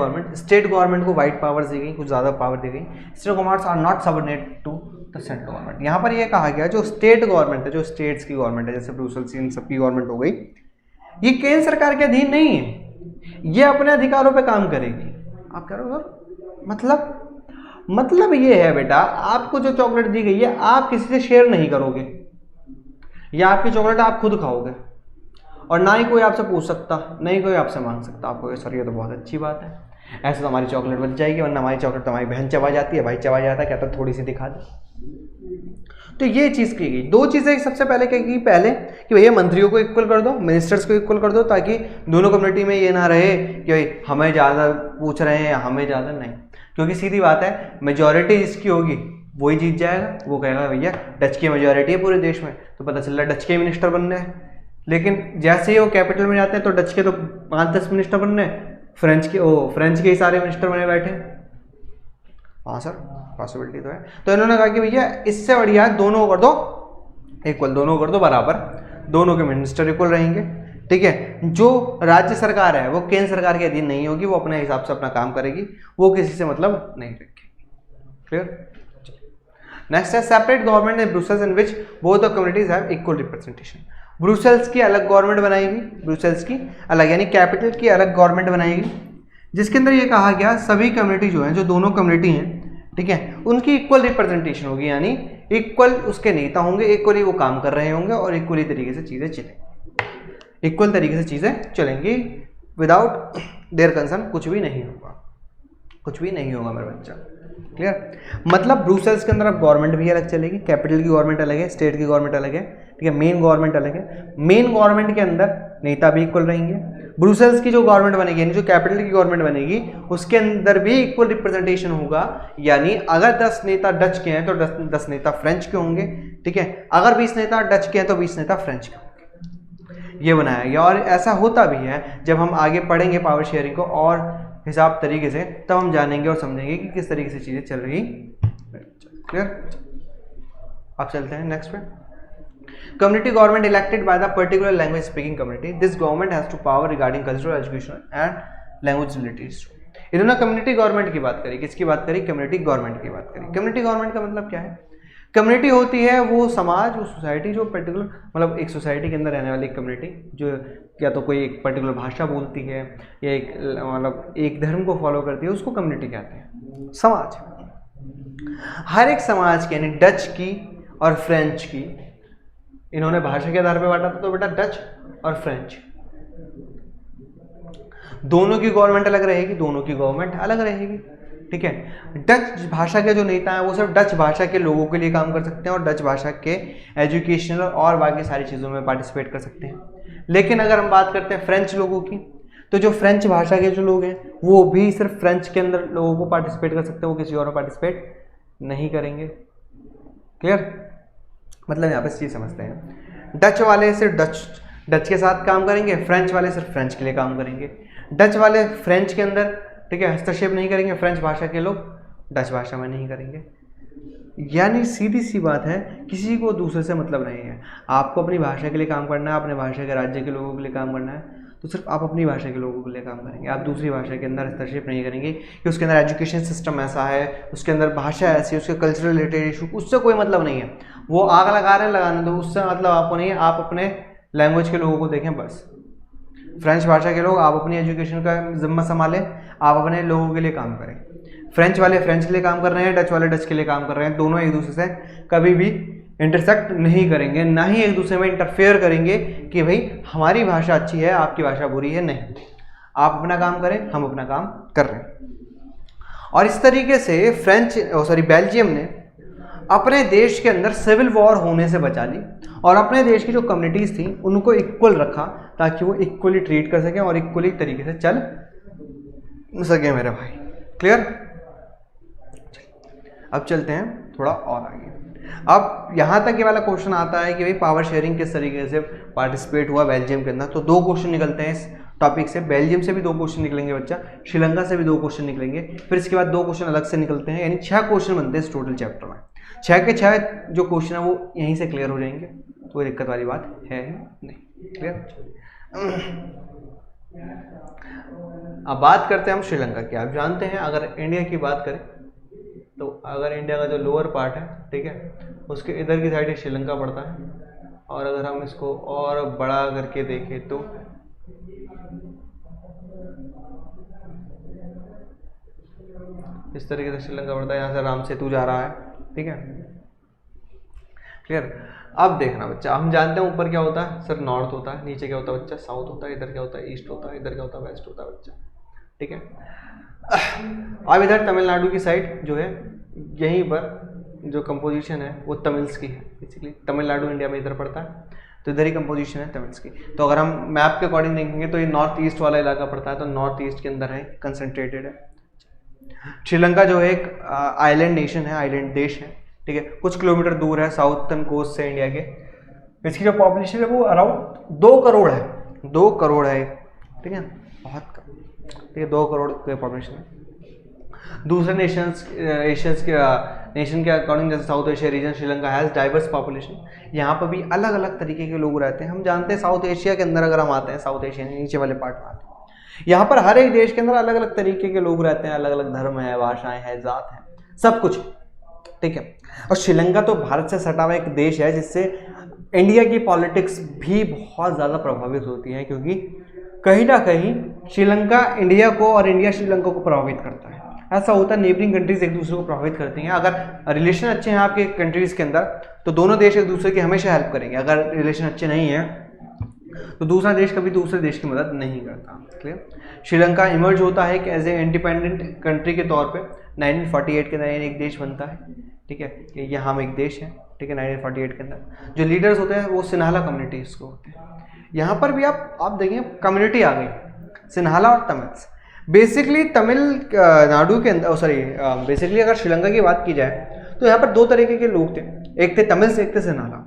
government को वाइट पावर्स दी गई, कुछ ज़्यादा पावर दी गई। State governments are not subordinate to the central government. यहाँ पर ये कहा गया जो स्टेट गवर्नमेंट है, जो स्टेट्स की गवर्नमेंट है, जैसे ब्रुसेल्स इन सबकी गवर्नमेंट हो गई, ये केंद्र सरकार के अधीन नहीं है, ये अपने अधिकारों पे काम करेगी। आप कह रहे हो सर, मतलब ये है बेटा, आपको जो चॉकलेट दी गई है आप किसी से शेयर नहीं करोगे, या आपकी चॉकलेट आप खुद खाओगे, और ना ही कोई आपसे पूछ सकता, नहीं कोई आपसे मांग सकता। आपको सर ये तो बहुत अच्छी बात है, ऐसे तो हमारी चॉकलेट बच जाएगी, वरना हमारी चॉकलेट तो हमारी बहन चबा जाती है, भाई चबा जाता है, कहता है थोड़ी सी दिखा दे। तो ये चीज़ की गई। 2 चीज़ें सबसे पहले क्या की, पहले कि भैया मंत्रियों को इक्वल कर दो, मिनिस्टर्स को इक्वल कर दो, ताकि दोनों कम्युनिटी में ये ना रहे कि भाई हमें ज़्यादा पूछ रहे हैं या हमें ज़्यादा नहीं, क्योंकि सीधी बात है मेजॉरिटी जिसकी होगी वही जीत जाएगा। वो कहेगा भैया डच की मेजॉरिटी है पूरे देश में, तो पता चल रहा है डच के मिनिस्टर बनने हैं। लेकिन जैसे ही वो कैपिटल में जाते हैं तो डच के तो 5-10 मिनिस्टर बनने, फ्रेंच के ही सारे मिनिस्टर बने बैठे। हाँ सर, पॉसिबिलिटी तो है। तो इन्होंने कहा कि भैया इससे बढ़िया दोनों कर दो इक्वल, दोनों कर दो बराबर, दोनों के मिनिस्टर इक्वल रहेंगे, ठीक है। जो राज्य सरकार है वो केंद्र सरकार के अधीन नहीं होगी, वो अपने हिसाब से अपना काम करेगी, वो किसी से मतलब नहीं रखेगी। क्लियर। नेक्स्ट है separate government in Brussels in which both the communities have equal representation. Brussels की अलग गवर्नमेंट बनाएगी, ब्रुसेल्स की अलग, यानी कैपिटल की अलग गवर्नमेंट बनाएगी, जिसके अंदर ये कहा गया सभी कम्युनिटी जो है, जो दोनों कम्युनिटी हैं, ठीक है, उनकी इक्वल रिप्रेजेंटेशन होगी, यानी इक्वल उसके नेता होंगे, इक्वली वो काम कर रहे होंगे और इक्वली तरीके से चीज़ें चलेंगी, इक्वल तरीके से चीज़ें चलेंगी। विदाउट देयर कंसर्न कुछ भी नहीं होगा, कुछ भी नहीं होगा मेरा बच्चा। क्लियर? मतलब ब्रुसेल्स के अंदर अब गवर्नमेंट भी अलग चलेगी, कैपिटल की गवर्नमेंट अलग है, स्टेट की गवर्नमेंट अलग है, ठीक है, मेन गवर्नमेंट अलग है। मेन गवर्नमेंट के अंदर नेता भी इक्वल रहेंगे। ब्रुसेल्स की जो गवर्नमेंट बनेगी यानी जो कैपिटल की गवर्नमेंट बनेगी उसके अंदर भी इक्वल रिप्रेजेंटेशन होगा, यानी अगर 10 नेता डच के हैं तो 10 नेता फ्रेंच के होंगे, ठीक है, अगर 20 नेता डच के हैं तो 20 नेता फ्रेंच के होंगे। ये बनाया गया और ऐसा होता भी है। जब हम आगे पढ़ेंगे पावर शेयरिंग को और हिसाब तरीके से तब हम जानेंगे और समझेंगे कि किस तरीके से चीजें चल रही। क्लियर? अब चलते हैं नेक्स्ट पे। Community government elected by the particular language speaking community. This government has to power regarding cultural education and language related. इन्होंने कम्युनिटी गवर्नमेंट की बात करी। किसकी बात करी? कम्युनिटी गवर्नमेंट की बात करी। कम्युनिटी गवर्नमेंट का मतलब क्या है? कम्युनिटी होती है वो समाज, वो सोसाइटी जो पर्टिकुलर मतलब एक सोसाइटी के अंदर रहने वाली कम्युनिटी जो या तो कोई एक पर्टिकुलर भाषा बोलती है या एक मतलब एक धर्म को फॉलो करती है, उसको कम्युनिटी कहते हैं। समाज, हर एक समाज के यानी डच की और फ्रेंच की इन्होंने भाषा के आधार पर बांटा था, तो बेटा डच और फ्रेंच दोनों की गवर्नमेंट अलग रहेगी, दोनों की गवर्नमेंट अलग रहेगी, ठीक है। डच भाषा के जो नेता हैं वो सिर्फ डच भाषा के लोगों के लिए काम कर सकते हैं और डच भाषा के एजुकेशनल और बाकी सारी चीज़ों में पार्टिसिपेट कर सकते हैं। लेकिन अगर हम बात करते हैं फ्रेंच लोगों की, तो जो फ्रेंच भाषा के जो लोग हैं वो भी सिर्फ फ्रेंच के अंदर लोगों को पार्टिसिपेट कर सकते हैं, वो किसी और में पार्टिसिपेट नहीं करेंगे। क्लियर? मतलब यहाँ पे चीज़ समझते हैं, डच वाले सिर्फ डच के साथ काम करेंगे, फ्रेंच वाले सिर्फ फ्रेंच के लिए काम करेंगे। डच वाले फ्रेंच के अंदर, ठीक है, हस्तक्षेप नहीं करेंगे, फ्रेंच भाषा के लोग डच भाषा में नहीं करेंगे। यानी सीधी सी बात है, किसी को दूसरे से मतलब नहीं है। आपको अपनी भाषा के लिए काम करना है, अपने भाषा के राज्य के लोगों के लिए काम करना है, तो सिर्फ आप अपनी भाषा के लोगों के लिए काम करेंगे। आप दूसरी भाषा के अंदर हस्तक्षेप नहीं करेंगे कि उसके अंदर एजुकेशन सिस्टम ऐसा है, उसके अंदर भाषा ऐसी है, उसके कल्चरल रिलेटेड इशू, उससे कोई मतलब नहीं है। वो आग लगा रहे हैं, लगाने दो, उससे मतलब आपको नहीं है। आप अपने लैंग्वेज के लोगों को देखें बस। फ्रेंच भाषा के लोग, आप अपनी एजुकेशन का जिम्मा संभालें, आप अपने लोगों के लिए काम करें। फ्रेंच वाले फ्रेंच के लिए काम कर रहे हैं, डच वाले डच के लिए काम कर रहे हैं, दोनों एक दूसरे से कभी भी इंटरसेक्ट नहीं करेंगे, ना ही एक दूसरे में इंटरफेयर करेंगे कि भाई हमारी भाषा अच्छी है, आपकी भाषा बुरी है। नहीं, आप अपना काम करें, हम अपना काम कर रहे हैं। और इस तरीके से बेल्जियम ने अपने देश के अंदर सिविल वॉर होने से बचा ली और अपने देश की जो कम्युनिटीज़ थी उनको इक्वल रखा ताकि वो इक्वली ट्रीट कर सकें और इक्वली तरीके से चल सके मेरे भाई। क्लियर? अब चलते हैं थोड़ा और आगे। अब यहाँ तक ये वाला क्वेश्चन आता है कि भाई पावर शेयरिंग किस तरीके से पार्टिसिपेट हुआ बेल्जियम के अंदर, तो 2 क्वेश्चन निकलते हैं इस टॉपिक से। बेल्जियम से भी 2 क्वेश्चन निकलेंगे बच्चा, श्रीलंका से भी 2 क्वेश्चन निकलेंगे, फिर इसके बाद 2 क्वेश्चन अलग से निकलते हैं, यानी 6 क्वेश्चन बनते हैं इस टोटल चैप्टर में। 6 के 6 जो क्वेश्चन है वो यहीं से क्लियर हो जाएंगे, तो कोई दिक्कत वाली बात है नहीं। क्लियर? अब बात करते हैं हम श्रीलंका की। आप जानते हैं अगर इंडिया की बात करें तो अगर इंडिया का जो लोअर पार्ट है, ठीक है, उसके इधर की साइड श्रीलंका पड़ता है, और अगर हम इसको और बड़ा करके देखें तो इस तरीके से श्रीलंका पड़ता है। यहाँ से राम सेतु जा रहा है, ठीक है। क्लियर? अब देखना बच्चा, हम जानते हैं ऊपर क्या होता है, सर नॉर्थ होता है, नीचे क्या होता है बच्चा, साउथ होता है, इधर क्या होता है, ईस्ट होता है, इधर क्या होता है, वेस्ट होता है बच्चा, ठीक है। अब इधर तमिलनाडु की साइड जो है, यहीं पर जो कंपोजिशन है वो तमिल्स की है। बेसिकली तमिलनाडु इंडिया में इधर पड़ता है, तो इधर ही कंपोजिशन है तमिल्स की। तो अगर हम मैप के अकॉर्डिंग देखेंगे तो ये नॉर्थ ईस्ट वाला इलाका पड़ता है, तो नॉर्थ ईस्ट के अंदर है, कंसंट्रेटेड है। श्रीलंका जो है एक आइलैंड नेशन है, आइलैंड देश है, ठीक है, कुछ किलोमीटर दूर है साउथर्न कोस्ट से इंडिया के। इसकी जो पॉपुलेशन है वो अराउंड 2 करोड़ है, 2 करोड़ है, ठीक है, बहुत कम, ठीक है, 2 करोड़ की पॉपुलेशन है। दूसरे नेशन के अकॉर्डिंग जैसे south Asia region, Sri Lanka has diverse population. यहाँ पर भी अलग अलग तरीके के लोग रहते हैं। हम जानते हैं साउथ एशिया के अंदर अगर हम आते हैं, साउथ एशिया नीचे वाले पार्ट में आते हैं, यहाँ पर हर एक देश के अंदर अलग अलग तरीके के लोग रहते हैं, अलग अलग धर्म है, भाषाएं हैं, जात है, सब कुछ, ठीक है। और श्रीलंका तो भारत से सटा हुआ एक देश है जिससे इंडिया की पॉलिटिक्स भी बहुत ज़्यादा प्रभावित होती है, क्योंकि कहीं ना कहीं श्रीलंका इंडिया को और इंडिया श्रीलंका को प्रभावित करता है। ऐसा होता है, नेबरिंग कंट्रीज एक दूसरे को प्रभावित करती हैं। अगर रिलेशन अच्छे हैं आपके कंट्रीज के अंदर तो दोनों देश एक दूसरे की हमेशा हेल्प करेंगे। अगर रिलेशन अच्छे नहीं हैं तो दूसरा देश कभी दूसरे देश की मदद नहीं करता। क्लियर। श्रीलंका इमर्ज होता है कि एज ए इंडिपेंडेंट कंट्री के तौर पे 1948 के अंदर एक देश बनता है, ठीक है, कि यहाँ हम एक देश है, ठीक है। 1948 के अंदर जो लीडर्स होते हैं वो सिन्हाला कम्युनिटीज़ को होते हैं। यहाँ पर भी आप देखिए कम्युनिटी आ गई, सिन्हाला और तमिल्स। बेसिकली तमिलनाडु के अंदर बेसिकली अगर श्रीलंका की बात की जाए तो यहाँ पर दो तरीके के लोग थे, एक थे तमिल्स, एक थे सिन्हाला।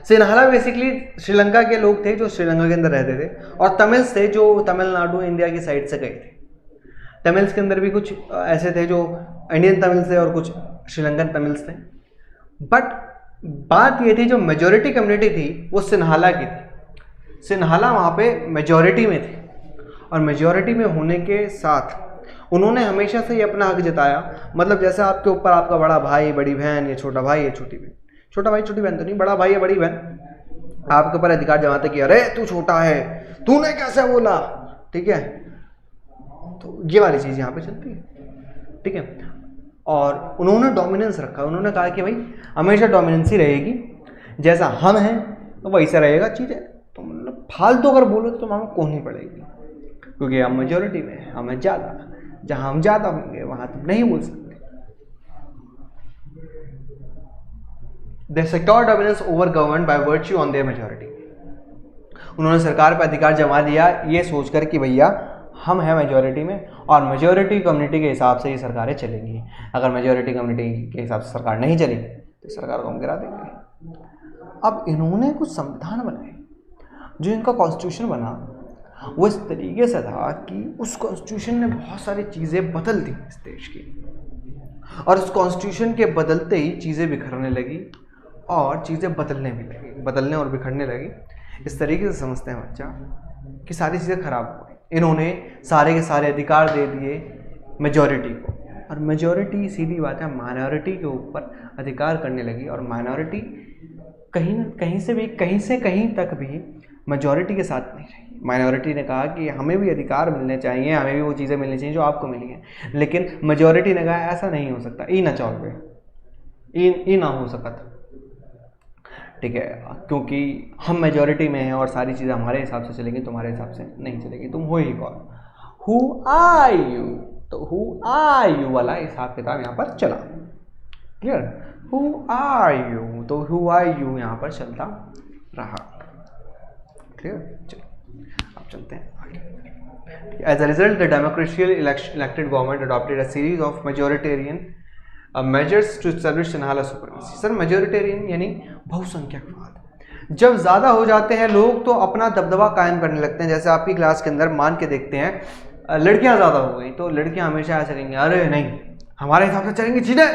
सिन्हाला बेसिकली श्रीलंका के लोग थे जो श्रीलंका के अंदर रहते थे, और तमिल्स थे जो तमिलनाडु इंडिया की साइड से गए थे। तमिल्स के अंदर भी कुछ ऐसे थे जो इंडियन तमिल्स थे और कुछ श्रीलंकन तमिल्स थे। बट बात ये थी जो मेजॉरिटी कम्युनिटी थी वो सिन्हाला की थी। सिन्हाला वहाँ पे मेजॉरिटी में थे, और मेजॉरिटी में होने के साथ उन्होंने हमेशा से ही अपना हक जताया। मतलब जैसे आपके ऊपर आपका बड़ा भाई, बड़ी बहन, या छोटा भाई या छोटी बहन, छोटा भाई छोटी बहन तो नहीं, बड़ा भाई या बड़ी बहन आपके ऊपर अधिकार जमाते कि अरे तू छोटा है, तूने कैसे बोला, ठीक है। तो ये वाली चीज़ यहाँ पे चलती है, ठीक है। और उन्होंने डोमिनेंस रखा, उन्होंने कहा कि भाई हमेशा डोमिनेंस ही रहेगी, जैसा हम हैं तो वैसा रहेगा चीज़ें। तो मतलब फालतू अगर बोलो तो हमें कोहनी पड़ेगी, क्योंकि हम मेजोरिटी में हैं, हमें ज़्यादा, जहाँ हम ज़्यादा होंगे वहाँ तुम नहीं बोल सकते। They secured dominance over government by virtue on their majority। उन्होंने सरकार पर अधिकार जमा दिया ये सोचकर कि भैया हम हैं मेजॉरिटी में, और मेजॉरिटी कम्युनिटी के हिसाब से ही सरकारें चलेंगी। अगर मेजॉरिटी कम्युनिटी के हिसाब से सरकार नहीं चली तो सरकार को हम गिरा देंगे। अब इन्होंने कुछ संविधान बनाए, जो इनका कॉन्स्टिट्यूशन बना वो इस तरीके से था कि उस कॉन्स्टिट्यूशन ने बहुत सारी चीज़ें बदल दी इस देश की, और उस कॉन्स्टिट्यूशन के बदलते ही चीज़ें बिखरने लगी और चीज़ें बदलने भी लगी, बदलने और बिखरने लगी। इस तरीके से समझते हैं बच्चा कि सारी चीज़ें खराब हो गई। इन्होंने सारे के सारे अधिकार दे दिए मेजॉरिटी को, और मेजॉरिटी सीधी बात है माइनॉरिटी के ऊपर अधिकार करने लगी, और माइनॉरिटी कहीं से कहीं तक भी मेजॉरिटी के साथ नहीं रही। माइनॉरिटी ने कहा कि हमें भी अधिकार मिलने चाहिए, हमें भी वो चीज़ें मिलनी चाहिए जो आपको मिली हैं, लेकिन मेजॉरिटी ने कहा ऐसा नहीं हो सकता, ई ना चौल पे ई ना हो सकता, ठीक है, क्योंकि हम मेजॉरिटी में हैं और सारी चीज़ें हमारे हिसाब से चलेंगी, तुम्हारे हिसाब से नहीं चलेगी, तुम हो ही कौन, हु आर यू। तो हु आर यू वाला हिसाब किताब यहाँ पर चला। क्लियर। हु आर यू, तो हु आर यू यहाँ पर चलता रहा। क्लियर। चलो अब चलते हैं आगे। As a result the democratically elected government adopted a series of majoritarian measures to establish Sinhala supremacy. Sir majoritarian यानी बहुसंख्यकवाद। जब ज़्यादा हो जाते हैं लोग तो अपना दबदबा कायम करने लगते हैं। जैसे आपकी क्लास के अंदर मान के देखते हैं लड़कियां ज़्यादा हो गई तो लड़कियां हमेशा ऐसे कहेंगी अरे नहीं हमारे हिसाब से चलेंगी चीज़ें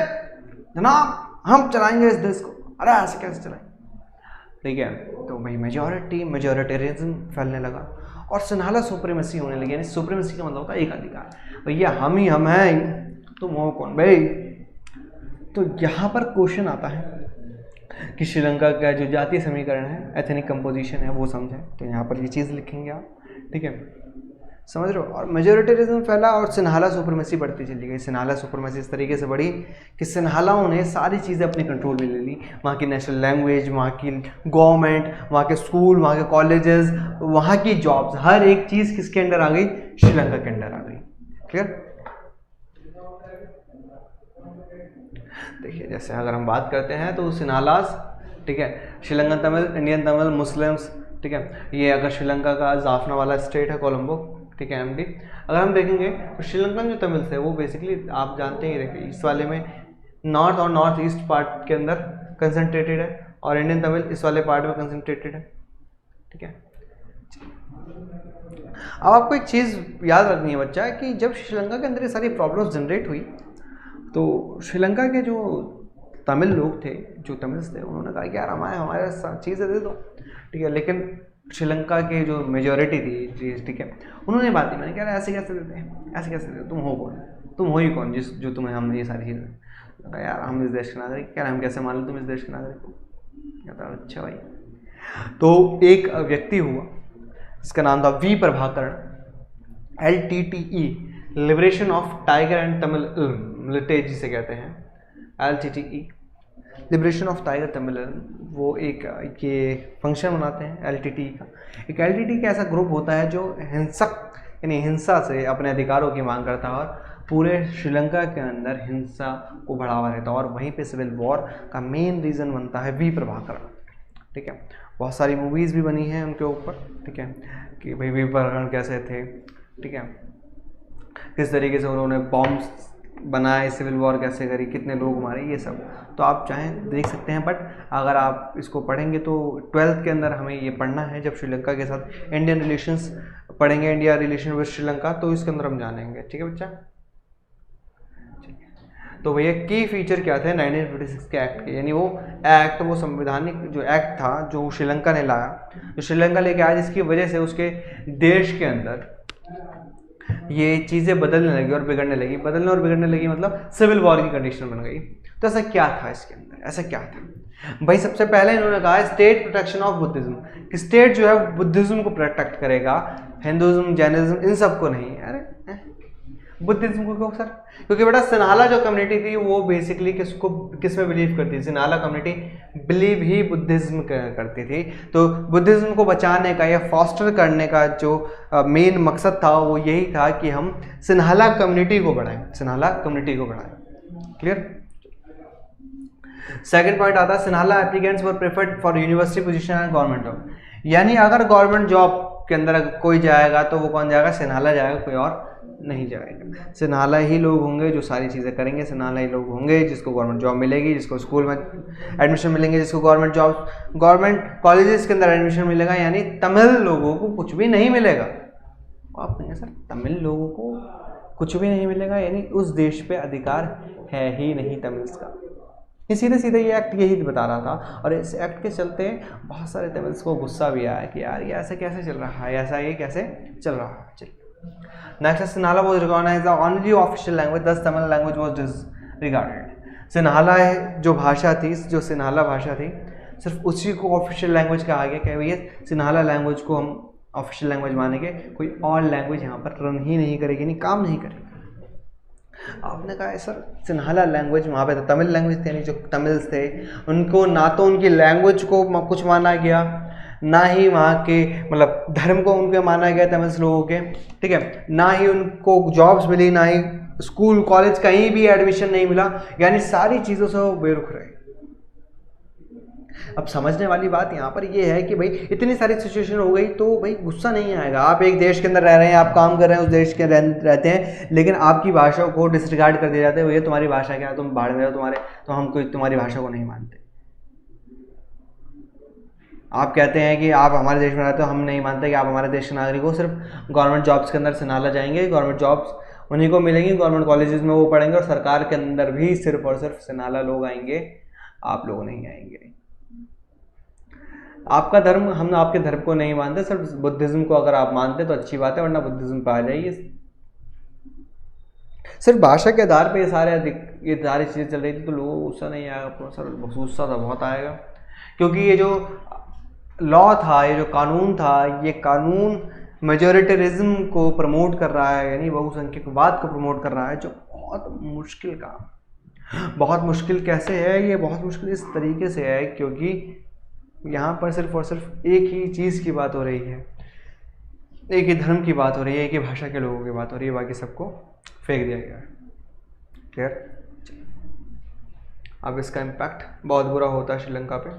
जनाब, हम चलाएंगे इस देश को, अरे ऐसे कैसे चलाएंगे, ठीक है। तो भाई मेजॉरिटेरियनिज्म फैलने लगा और सिन्हाला सुप्रीमेसी होने लगी। यानी सुप्रीमेसी का मतलब होता है एक अधिकार, भैया हम ही हम हैं, तुम हो कौन भाई। तो यहाँ पर क्वेश्चन आता है कि श्रीलंका का जो जातीय समीकरण है, एथनिक कंपोजिशन है, वो समझें। तो यहाँ पर ये चीज़ लिखेंगे आप, ठीक है, समझ रहे हो। और मेजॉरिटेरिज्म फैला और सिन्हाला सुप्रीमेसी बढ़ती चली गई। सिन्हाला सुप्रीमेसी इस तरीके से बढ़ी कि सिन्हालाओं ने सारी चीज़ें अपने कंट्रोल में ले ली। वहाँ की नेशनल लैंग्वेज, वहाँ की गवर्नमेंट, वहाँ के स्कूल, वहाँ के कॉलेजेस, वहाँ की जॉब्स, हर एक चीज़ किसके अंडर आ गई, श्रीलंका के अंडर आ गई। क्लियर। देखिए जैसे अगर हम बात करते हैं तो सिन्हालास, ठीक है, श्रीलंकन तमिल, इंडियन तमिल, मुस्लिम्स, ठीक है। ये अगर श्रीलंका का जाफना वाला स्टेट है कोलंबो, ठीक है, एमडी। अगर हम देखेंगे तो श्रीलंकन जो तमिल्स है वो बेसिकली आप जानते ही, देखिए इस वाले में नॉर्थ और नॉर्थ ईस्ट पार्ट के अंदर कंसंट्रेटेड है, और इंडियन तमिल इस वाले पार्ट में कंसंट्रेटेड है, ठीक है। अब आपको एक चीज़ याद रखनी है बच्चा कि जब श्रीलंका के अंदर ये सारी प्रॉब्लम्स जनरेट हुई तो श्रीलंका के जो तमिल लोग थे, जो तमिल्स थे, उन्होंने कहा कि यार हमारे चीज़ें दे दो, ठीक है। लेकिन श्रीलंका के जो मेजॉरिटी थी, ठीक है, उन्होंने बात ही मैंने कहा ऐसे कैसे देते हैं, ऐसे कैसे देते, तुम हो कौन, तुम हो ही कौन जो तुम्हें हम ये सारी चीज़ें, कहा यार हम इस देश के नागरिक, क्या हम कैसे मान लो तुम इस देश के नागरिक हो। कहता अच्छा भाई। तो एक व्यक्ति हुआ इसका नाम था V Prabhakaran, LTTE, liberation of tiger and Tamil लिटेज जिसे कहते हैं, LTTE। लिबरेशन ऑफ टाइगर तमिलन, वो एक ये फंक्शन बनाते हैं LTT का। एक LTT का ऐसा ग्रुप होता है जो हिंसक यानी हिंसा से अपने अधिकारों की मांग करता है और पूरे श्रीलंका के अंदर हिंसा को बढ़ावा देता है, और वहीं पे सिविल वॉर का मेन रीज़न बनता है वी प्रभाकरण। ठीक है, बहुत सारी मूवीज़ भी बनी हैं उनके ऊपर। ठीक है, कि भाई वी प्रभाकरण कैसे थे, ठीक है, किस तरीके से उन्होंने बॉम्ब्स बनाए, सिविल वॉर कैसे करी, कितने लोग मारे, ये सब तो आप चाहें देख सकते हैं। बट अगर आप इसको पढ़ेंगे तो 12th के अंदर हमें ये पढ़ना है, जब श्रीलंका के साथ इंडियन रिलेशंस पढ़ेंगे, इंडिया रिलेशन विद श्रीलंका, तो इसके अंदर हम जानेंगे। ठीक है बच्चा, तो भैया की फीचर क्या थे 1956 के एक्ट के, यानी वो एक्ट, वो संवैधानिक जो एक्ट था जो श्रीलंका ने लाया, जो श्रीलंका लेके आया, जिसकी वजह से उसके देश के अंदर ये चीज़ें बदलने लगी और बिगड़ने लगी। बदलने और बिगड़ने लगी मतलब सिविल वॉर की कंडीशन बन गई। तो ऐसा क्या था इसके अंदर, ऐसा क्या था भाई? सबसे पहले इन्होंने कहा स्टेट प्रोटेक्शन ऑफ बुद्धिज्म, कि स्टेट जो है बुद्धिज्म को प्रोटेक्ट करेगा, हिंदुज्म जैनिज्म इन सबको नहीं। अरे बुद्धिज्म को क्यों सर? क्योंकि बेटा सिन्हाला जो कम्युनिटी थी वो बेसिकली किस में बिलीव करती थी? सिन्हाला कम्युनिटी बिलीव ही बुद्धिज्म करती थी। तो बुद्धिज्म को बचाने का या फॉस्टर करने का जो मेन मकसद था वो यही था कि हम सिन्हाला कम्युनिटी को बढ़ाएं, सिन्हाला कम्युनिटी को बढ़ाएं। क्लियर? सेकंड पॉइंट आता है Sinhala applicants were preferred for university position and government job, यानी अगर गवर्नमेंट जॉब के अंदर कोई जाएगा तो वो कौन जाएगा? सिन्हाला जाएगा, कोई और नहीं जाएगा। सिन्हाला ही लोग होंगे जो सारी चीज़ें करेंगे, सिन्हाला ही लोग होंगे जिसको गवर्नमेंट जॉब मिलेगी, जिसको स्कूल में एडमिशन मिलेंगे, जिसको गवर्नमेंट जॉब, गवर्नमेंट कॉलेजेस के अंदर एडमिशन मिलेगा। यानी तमिल लोगों को कुछ भी नहीं मिलेगा। आप कहेंगे सर तमिल लोगों को कुछ भी नहीं मिलेगा, यानी उस देश पे अधिकार है ही नहीं तमिल्स का। ये सीधे सीधे ये एक्ट यही बता रहा था, और इस एक्ट के चलते बहुत सारे तमिल्स को गुस्सा भी आया कि यार ये ऐसे कैसे चल रहा है, ऐसा ये कैसे चल रहा है। चलिए next, Sinhala was recognised the only official language, thus Tamil language was disregarded. Sinhala जो भाषा थी, जो सिन्हाला भाषा थी, सिर्फ उसी को ऑफिशियल लैंग्वेज कहा गया कि भैया सिन्हाला लैंग्वेज को हम ऑफिशियल लैंग्वेज मानेंगे, कोई और लैंग्वेज यहाँ पर रन ही नहीं करेगी, नहीं काम नहीं करेगी। आपने कहा है सर सिन्हाला लैंग्वेज वहाँ पे था, तमिल लैंग्वेज थे, यानी जो तमिल्स थे उनको ना तो उनकी लैंग्वेज को कुछ माना गया, ना ही वहाँ के मतलब धर्म को उनके माना गया तमिल्स लोगों के। ठीक है, ना ही उनको जॉब्स मिली, ना ही स्कूल कॉलेज कहीं भी एडमिशन नहीं मिला, यानी सारी चीज़ों से वो बेरुख रहे। अब समझने वाली बात यहाँ पर ये है कि भाई इतनी सारी सिचुएशन हो गई तो भाई गुस्सा नहीं आएगा। आप एक देश के अंदर रह रहे हैं, आप काम कर रहे हैं, उस देश के रहते हैं, लेकिन आपकी भाषा को डिसरिगार्ड कर दिया जाता है। भैया तुम्हारी भाषा क्या है, तुम बाहर में हो, तो हम कोई तुम्हारी भाषा को नहीं मानते। आप कहते हैं कि आप हमारे देश में रहते हो, हम नहीं मानते कि आप हमारे देश के नागरिक हो। सिर्फ गवर्नमेंट जॉब्स के अंदर सिन्हाला जाएंगे, गवर्नमेंट जॉब्स उन्हीं को मिलेंगी, गवर्नमेंट कॉलेजेस में वो पढ़ेंगे, और सरकार के अंदर भी सिर्फ और सिर्फ सिन्हाला लोग आएंगे, आप लोग नहीं आएंगे। आपका धर्म, हम आपके धर्म को नहीं मानते, सिर्फ बुद्धिज्म को अगर आप मानते तो अच्छी बात है, वरना बुद्धिज्म पे आ जाइए। सिर्फ भाषा के आधार पे ये सारी चीज़ें चल रही थी तो लोगों को गुस्सा नहीं आएगा, सर गुस्सा तो बहुत आएगा, क्योंकि ये जो लॉ था, ये जो कानून था, ये कानून मेजोरिटेरिज्म को प्रमोट कर रहा है, यानी बहुसंख्यकवाद को प्रमोट कर रहा है, जो बहुत मुश्किल काम। बहुत मुश्किल कैसे है? ये बहुत मुश्किल इस तरीके से है क्योंकि यहाँ पर सिर्फ और सिर्फ एक ही चीज़ की बात हो रही है, एक ही धर्म की बात हो रही है, एक ही भाषा के लोगों की बात हो रही है, बाकी सबको फेंक दिया गया है। क्लियर? अब इसका इम्पैक्ट बहुत बुरा होता है श्रीलंका पे।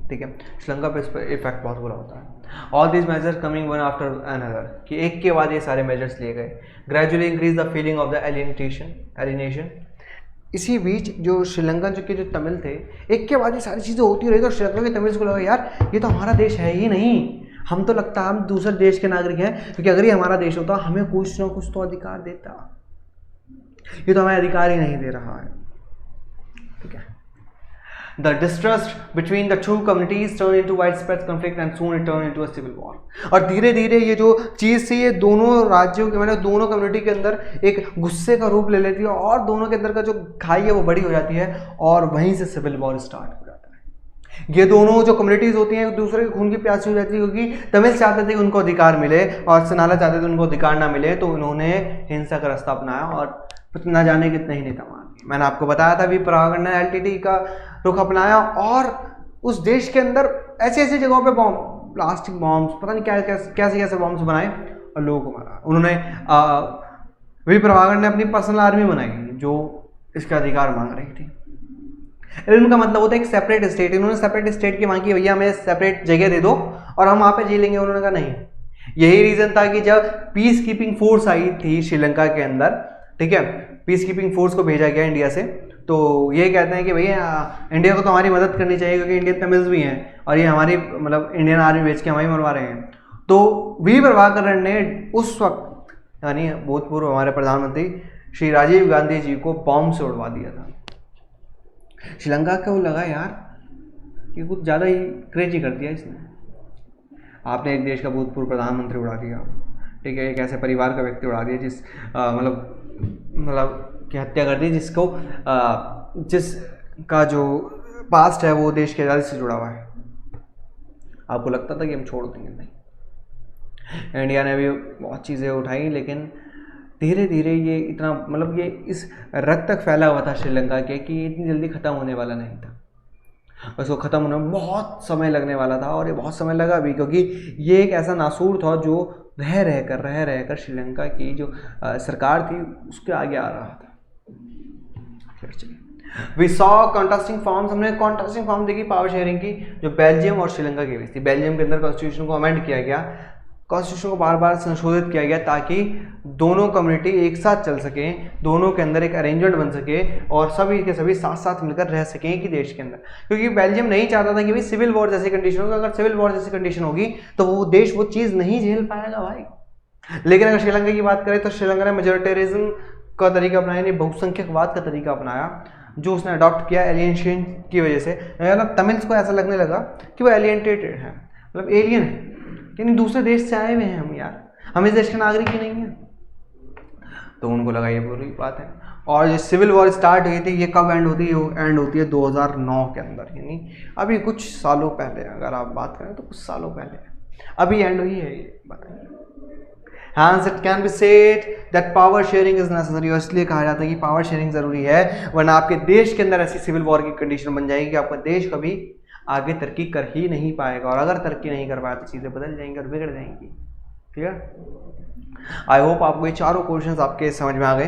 ठीक है, श्रीलंका पे इस पर इफेक्ट बहुत बुरा होता है। All these measures coming one after another, कि एक के बाद ये सारे मेजर्स लिए गए। Gradually increase the feeling of the alienation. इसी बीच जो श्रीलंका के जो तमिल थे, एक के बाद ये सारी चीज़ें होती रही तो श्रीलंका के तमिल्स को लगा यार ये तो हमारा देश है ही नहीं, हम तो लगता है हम दूसरे देश के नागरिक हैं, क्योंकि अगर ये हमारा देश होता हमें कुछ ना कुछ तो अधिकार देता, ये तो हमें अधिकार ही नहीं दे रहा है। ठीक है, The distrust between the two communities turned into widespread conflict and soon it turned into a civil war. और धीरे धीरे ये जो चीज़ थी, ये दोनों राज्यों के मतलब दोनों कम्युनिटी के अंदर एक गुस्से का रूप ले लेती है, और दोनों के अंदर का जो खाई है वो बड़ी हो जाती है, और वहीं से सिविल वॉर स्टार्ट हो जाता है। ये दोनों जो कम्युनिटीज़ होती हैं एक दूसरे के खून की प्यासी हो जाती है, क्योंकि तमिल चाहते थे कि उनको अधिकार मिले और सिन्हाला चाहते थे उनको अधिकार ना मिले, तो उन्होंने हिंसा का रास्ता अपनाया और न जाने कितने ही नेता मार दिए। मैंने आपको बताया था वी परागण ने एलटीटी का रुख अपनाया और उस देश के अंदर ऐसी ऐसी जगहों पे बॉम्ब, प्लास्टिक बॉम्ब्स, पता नहीं कैसे कैसे बॉम्ब्स बनाए और लोगों को मारा। उन्होंने वी परागण ने अपनी पर्सनल आर्मी बनाई जो इसका अधिकार मांग रही थी। इल्म का मतलब होता है एक सेपरेट स्टेट। इन्होंने सेपरेट स्टेट की मांग की, भैया हमें सेपरेट जगह दे दो और हम वहाँ पे जी लेंगे। उन्होंने कहा नहीं। यही रीजन था कि जब पीस कीपिंग फोर्स आई थी श्रीलंका के अंदर, ठीक है, पीस कीपिंग फोर्स को भेजा गया इंडिया से, तो ये कहते हैं कि भैया इंडिया को तो हमारी मदद करनी चाहिए क्योंकि इंडियन तमिल्स भी हैं और ये हमारी मतलब इंडियन आर्मी भेज के हमारी मरवा रहे हैं। तो वी प्रभाकरण ने उस वक्त यानी भूतपूर्व हमारे प्रधानमंत्री श्री राजीव गांधी जी को बॉम्ब से उड़वा दिया था। श्रीलंका को लगा यार कि कुछ ज़्यादा ही क्रेजी कर दिया इसने, आपने एक देश का भूतपूर्व प्रधानमंत्री उड़ा दिया, ठीक है, एक ऐसे परिवार का व्यक्ति उड़ा दिया जिस मतलब की हत्या कर दी जिसको जिसका जो पास्ट है वो देश की आज़ादी से जुड़ा हुआ है। आपको लगता था कि हम छोड़ देंगे, नहीं, इंडिया ने भी बहुत चीज़ें उठाई लेकिन धीरे धीरे ये इतना मतलब ये इस रक्त तक फैला हुआ था श्रीलंका के कि ये इतनी जल्दी ख़त्म होने वाला नहीं था। उसको ख़त्म होने में बहुत समय लगने वाला था और ये बहुत समय लगा भी, क्योंकि ये एक ऐसा नासूर था जो रह रहकर श्रीलंका की जो सरकार थी उसके आगे आ रहा था। वी सॉ कॉन्ट्रास्टिंग फॉर्म्स, हमने कॉन्ट्रास्टिंग फॉर्म देखी पावर शेयरिंग की जो बेल्जियम और श्रीलंका के बीच थी। बेल्जियम के अंदर कॉन्स्टिट्यूशन को अमेंड किया गया, कॉन्स्टिट्यूशन को बार बार संशोधित किया गया ताकि दोनों कम्युनिटी एक साथ चल सकें, दोनों के अंदर एक अरेंजमेंट बन सके और सभी के सभी साथ साथ मिलकर रह सकें एक ही देश के अंदर। क्योंकि बेल्जियम नहीं चाहता था कि भाई सिविल वॉर जैसी कंडीशन होगी, अगर सिविल वॉर जैसी कंडीशन होगी तो वो देश वो चीज़ नहीं झेल पाएगा भाई। लेकिन अगर श्रीलंका की बात करें तो श्रीलंका ने मेजोरिटेरिज्म का तरीका अपनाया, यानी बहुसंख्यकवाद का तरीका अपनाया जो उसने अडॉप्ट किया एलियनेशन की वजह से। मतलब तमिल्स को ऐसा लगने लगा कि वो एलियनेटेड है, मतलब एलियन है, यानी दूसरे देश से आए हुए हैं हम यार, हम इस देश के नागरिक ही नहीं हैं। तो उनको लगा ये बुरी बात है। और जो सिविल वॉर स्टार्ट हुई थी ये कब एंड होती है? एंड होती है 2009 के अंदर, यानी अभी कुछ सालों पहले, अगर आप बात करें तो कुछ सालों पहले अभी एंड हुई है ये बात। Hence it can be said that power sharing is necessary, और इसलिए कहा जाता है कि पावर शेयरिंग जरूरी है, वरना आपके देश के अंदर ऐसी सिविल वॉर की कंडीशन बन जाएगी कि आपका देश कभी आगे तरक्की कर ही नहीं पाएगा, और अगर तरक्की नहीं कर पाया तो चीज़ें बदल जाएंगी और बिगड़ जाएंगी। ठीक है, आई होप आपको ये चारों क्वेश्चंस आपके समझ में आ गए।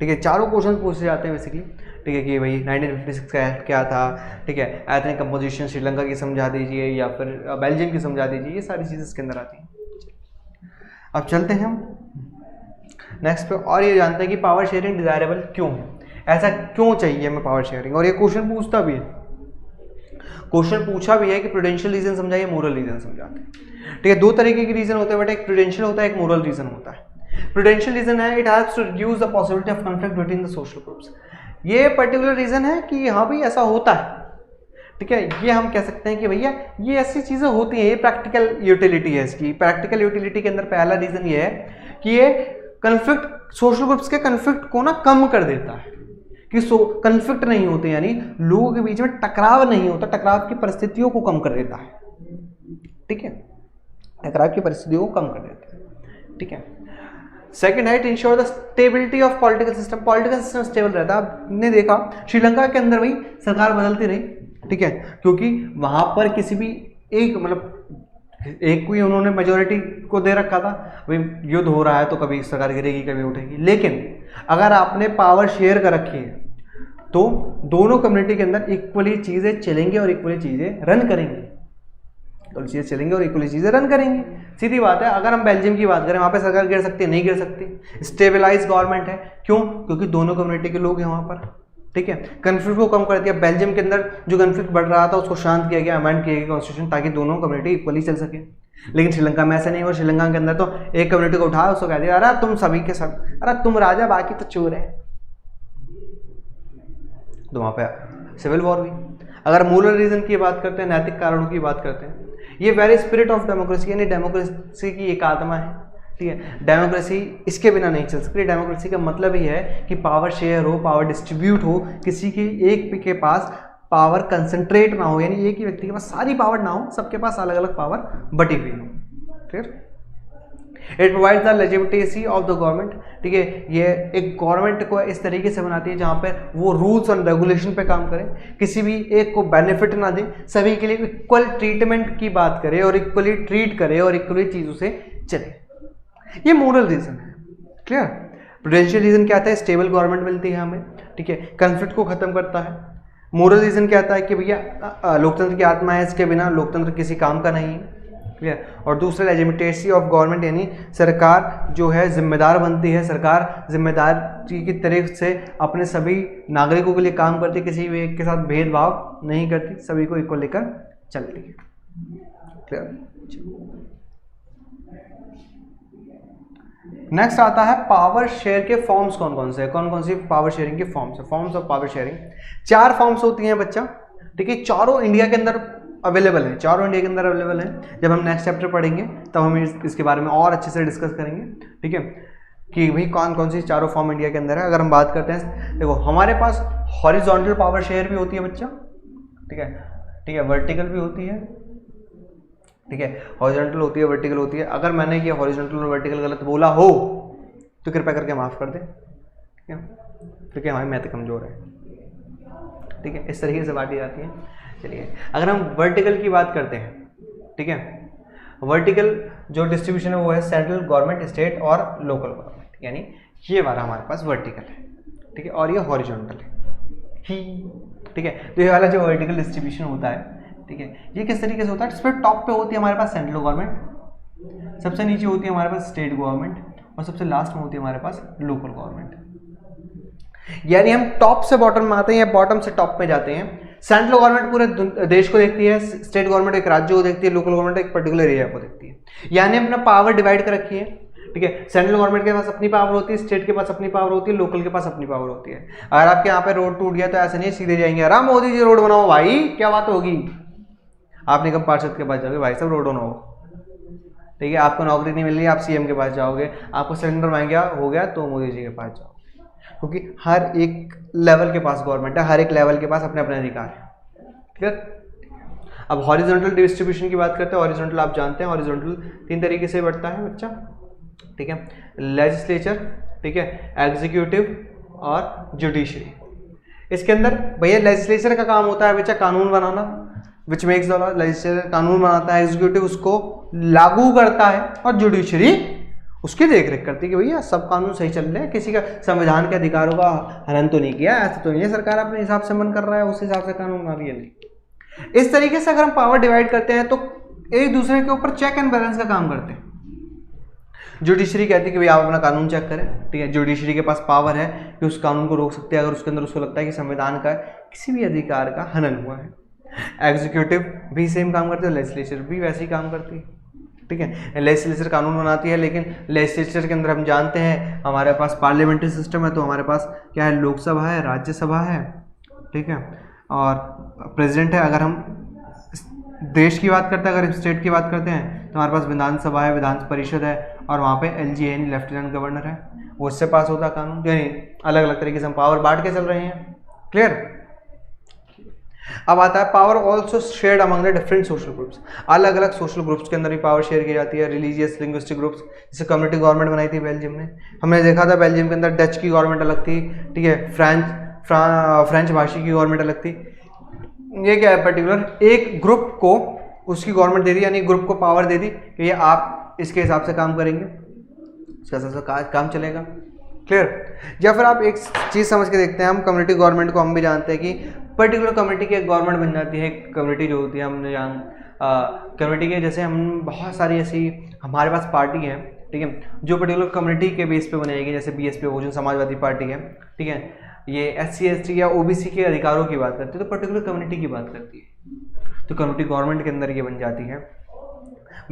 ठीक है, चारों क्वेश्चन पूछे जाते हैं बेसिकली। ठीक है कि भाई 1956 का एक्ट क्या था, ठीक है, एथनिक कंपोजिशन श्रीलंका की समझा दीजिए या फिर बेल्जियम की समझा दीजिए, ये सारी चीज़ें इसके अंदर आती हैं। अब चलते हैं हम नेक्स्ट पे और ये जानते हैं कि पावर शेयरिंग डिजायरेबल क्यों है, ऐसा क्यों चाहिए हमें पावर शेयरिंग। और ये क्वेश्चन पूछता भी है, क्वेश्चन पूछा भी है कि प्रूडेंशियल रीजन समझाइए, मोरल रीजन समझाते हैं। ठीक है, दो तरीके के रीजन होते हैं बेटा, एक प्रूडेंशियल होता है, एक मोरल रीजन होता है। प्रूडेंशियल रीजन है it helps to reduce the possibility of conflict between the social groups. ये पर्टिकुलर रीजन है कि हाँ भाई ऐसा होता है। ठीक है, ये हम कह सकते हैं कि भैया ये ऐसी चीज़ें होती हैं, ये प्रैक्टिकल यूटिलिटी है इसकी। प्रैक्टिकल यूटिलिटी के अंदर पहला रीज़न ये है कि ये कन्फ्लिक्ट, सोशल ग्रुप्स के कन्फ्लिक्ट को ना कम कर देता है कि कन्फ्लिक्ट नहीं होते, यानी लोगों के बीच में टकराव नहीं होता, टकराव की परिस्थितियों को कम कर देता है। ठीक है, टकराव की परिस्थितियों को कम कर देता है। ठीक है, सेकेंड है it ensure the stability of political system. Political system stable रहता है। आपने देखा श्रीलंका के अंदर भाई सरकार बदलती रही, ठीक है, क्योंकि वहां पर किसी भी एक मतलब एक कोई उन्होंने मेजोरिटी को दे रखा था, भाई युद्ध हो रहा है तो कभी सरकार गिरेगी कभी उठेगी। लेकिन अगर आपने पावर शेयर कर रखी है तो दोनों कम्युनिटी के अंदर इक्वली चीजें चलेंगी और इक्वली चीजें रन करेंगी, तो चीजें चलेंगी और इक्वली चीजें रन करेंगी। सीधी बात है। अगर हम बेल्जियम की बात करें, वहां पे सरकार गिर सकती है? नहीं गिर सकती। स्टेबलाइज गवर्नमेंट है, क्यों? क्योंकि दोनों कम्युनिटी के लोग हैं वहां पर। ठीक है, कन्फ्लिक्ट को कम कर दिया। बेल्जियम के अंदर जो कन्फ्लिक्ट बढ़ रहा था उसको शांत किया गया, अमेंड किया गया कॉन्स्टिट्यूशन, ताकि दोनों कम्युनिटी इक्वली चल सके। लेकिन श्रीलंका में ऐसा नहीं हुआ। श्रीलंका के अंदर तो एक कम्युनिटी को उठाया, उसको कह दिया अरे तुम सभी के सब, अरे तुम राजा बाकी तो चोर है, तो वहां पे सिविल वॉर हुई। अगर मोरल रीजन की बात करते हैं, नैतिक कारणों की बात करते हैं, ये वेरी स्पिरिट ऑफ डेमोक्रेसी, यानी डेमोक्रेसी की एक आत्मा है। ठीक है, डेमोक्रेसी इसके बिना नहीं चल सकती। डेमोक्रेसी का मतलब ही है कि पावर शेयर हो, पावर डिस्ट्रीब्यूट हो, किसी की एक के पास पावर कंसंट्रेट ना हो, यानी एक ही व्यक्ति के पास सारी पावर ना हो, सबके पास अलग अलग पावर बटी हुई हो। ठीक है, it provides the legitimacy of the government, ठीक है, ये एक गवर्नमेंट को इस तरीके से बनाती है जहाँ पर वो रूल्स और रेगुलेशन पे काम करे, किसी भी एक को बेनिफिट ना दे, सभी के लिए इक्वल ट्रीटमेंट की बात करे और इक्वली ट्रीट करे और इक्वली चीज़ों से चले। ये मोरल रीजन है, क्लियर। प्रूडेंशियल रीजन क्या आता है, स्टेबल गवर्नमेंट मिलती है हमें, ठीक है, कन्फ्लिक्ट को खत्म करता है। मोरल रीजन क्या आता है कि भैया लोकतंत्र की आत्मा है, इसके बिना लोकतंत्र किसी काम का नहीं है, क्लियर। और दूसरा लेजिटिमेसी ऑफ गवर्नमेंट, यानी सरकार जो है जिम्मेदार बनती है, सरकार जिम्मेदारी की तरफ से अपने सभी नागरिकों के लिए काम करती है, किसी भी एक के साथ भेदभाव नहीं करती, सभी को इक्वल लेकर चलती है, क्लियर। नेक्स्ट आता है पावर शेयर के फॉर्म्स कौन कौन से हैं, कौन कौन सी पावर शेयरिंग के फॉर्म्स है। Forms of power sharing 4 forms होती हैं बच्चा, ठीक है, चारों इंडिया के अंदर अवेलेबल हैं, चारों इंडिया के अंदर अवेलेबल हैं। जब हम नेक्स्ट चैप्टर पढ़ेंगे तब हम इसके बारे में और अच्छे से डिस्कस करेंगे, ठीक है, कि भाई कौन कौन सी चारों फॉर्म इंडिया के अंदर है। अगर हम बात करते हैं, देखो हमारे पास हॉरिजॉन्टल पावर शेयर भी होती है बच्चा, ठीक है, ठीक है, वर्टिकल भी होती है, ठीक है, हॉरिजॉन्टल होती है, वर्टिकल होती है। अगर मैंने ये हॉरिजॉन्टल और वर्टिकल गलत बोला हो तो कृपया करके माफ़ कर दे, ठीक है, क्योंकि हमारी मैथ कमज़ोर है, ठीक है, इस तरीके से बांटी जाती है। चलिए अगर हम वर्टिकल की बात करते हैं, ठीक है, वर्टिकल जो डिस्ट्रीब्यूशन है वो है सेंट्रल गवर्नमेंट, स्टेट और लोकल गवर्नमेंट, यानी ये वाला हमारे पास वर्टिकल है, ठीक है, और ये हॉरिजॉन्टल है, ठीक है। तो ये वाला जो वर्टिकल डिस्ट्रीब्यूशन होता है, ठीक है, ये किस तरीके से होता है, इस पर टॉप पे होती है हमारे पास सेंट्रल गवर्नमेंट, सबसे नीचे होती है हमारे पास स्टेट गवर्नमेंट और सबसे लास्ट में होती है हमारे पास लोकल गवर्नमेंट। यानी हम टॉप से बॉटम में आते हैं या बॉटम से टॉप में जाते हैं। सेंट्रल गवर्नमेंट पूरे देश को देखती है, स्टेट गवर्नमेंट एक राज्य को देखती है, लोकल गवर्नमेंट एक पर्टिकुलर एरिया को देखती है। यानी अपना पावर डिवाइड कर रखी है, ठीक है, सेंट्रल गवर्नमेंट के पास अपनी पावर होती है, स्टेट के पास अपनी पावर होती है, लोकल के पास अपनी पावर होती है। अगर आपके यहाँ पे रोड टूट गया तो ऐसा नहीं सीधे जाएंगे, अरे मोदी जी रोड बनाओ, भाई क्या बात होगी, आप निगम पार्षद के पास जाओगे, भाई साहब रोड बनाओ, ठीक है, आपको नौकरी नहीं मिल रही, आप सीएम के पास जाओगे, आपको सिलेंडर महंगा हो गया तो मोदी जी के पास जाओ, क्योंकि हर एक लेवल के पास गवर्नमेंट है, हर एक लेवल के पास अपने अपने अधिकार है, ठीक है। अब हॉरिजॉन्टल डिस्ट्रीब्यूशन की बात करते हैं। हॉरिजॉन्टल आप जानते हैं, हॉरिजॉन्टल 3 तरीके से बढ़ता है बच्चा, ठीक है, लेजिस्लेचर, ठीक है, एग्जीक्यूटिव और जुडिशरी। इसके अंदर भैया लेजिस्लेचर का काम होता है बच्चा कानून बनाना, which makes the law, legislature कानून बनाता है, एग्जीक्यूटिव उसको लागू करता है और जुडिशरी उसकी देखरेख करती है कि भैया सब कानून सही चल रहे हैं, किसी का संविधान के अधिकारों का हनन तो नहीं किया, ऐसा तो नहीं है, सरकार अपने हिसाब से मन कर रहा है उस हिसाब से कानून बना रही है, नहीं। इस तरीके से अगर हम पावर डिवाइड करते हैं तो एक दूसरे के ऊपर चेक एंड बैलेंस का काम करते हैं। जुडिशरी कहती है कि भाई आप अपना कानून चेक करें, ठीक है, जुडिशरी के पास पावर है कि उस कानून को रोक सकते हैं अगर उसके अंदर उसको लगता है कि संविधान का किसी भी अधिकार का हनन हुआ है। एग्जीक्यूटिव भी सेम काम करते हैं, लेजिस्लेचर भी वैसे ही काम करती है, ठीक है। लेजिस्लेचर कानून बनाती है, लेकिन लेजिस्लेचर के अंदर हम जानते हैं हमारे पास पार्लियामेंट्री सिस्टम है, तो हमारे पास क्या है, लोकसभा है, राज्यसभा है, ठीक है, और प्रेसिडेंट है। अगर हम देश की बात करते हैं, अगर स्टेट की बात करते हैं तो हमारे पास विधानसभा है, विधान परिषद है, और वहाँ पे LG यानी लेफ्टिनेंट गवर्नर है, वो उससे पास होता है कानून। यानी अलग अलग तरीके से हम पावर बांट के चल रहे हैं, क्लियर। अब आता है power also shared among the different social groups. अलग अलग सोशल ग्रुप्स के अंदर भी पावर शेयर की जाती है। रिलीजियस लिंग्विस्टिक ग्रुप्स, जैसे कम्युनिटी गवर्नमेंट बनाई थी बेल्जियम ने, हमने देखा था बेल्जियम के अंदर डच की गवर्नमेंट अलग थी, ठीक है, फ्रेंच भाषी की गवर्नमेंट अलग थी। ये क्या है, पर्टिकुलर एक ग्रुप को उसकी गवर्नमेंट दे दी, यानी ग्रुप को पावर दे दी कि ये आप इसके हिसाब से काम करेंगे, इसके हिसाब से काम चलेगा, क्लियर। या फिर आप एक चीज़ समझ के देखते हैं, हम कम्युनिटी गवर्नमेंट को हम भी जानते हैं कि पर्टिकुलर कम्युनिटी की एक गवर्नमेंट बन जाती है। कम्युनिटी जो होती है हमने कम्युनिटी के, जैसे हम बहुत सारी ऐसी हमारे पास पार्टी है, ठीक है, जो पर्टिकुलर कम्युनिटी के बेस पे बनाएगी, जैसे BSP बहुजन समाजवादी पार्टी है, ठीक है, ये SC ST या OBC के अधिकारों की बात करती है, तो पर्टिकुलर कम्युनिटी की बात करती है, तो कम्युनिटी गवर्नमेंट के अंदर ये बन जाती है।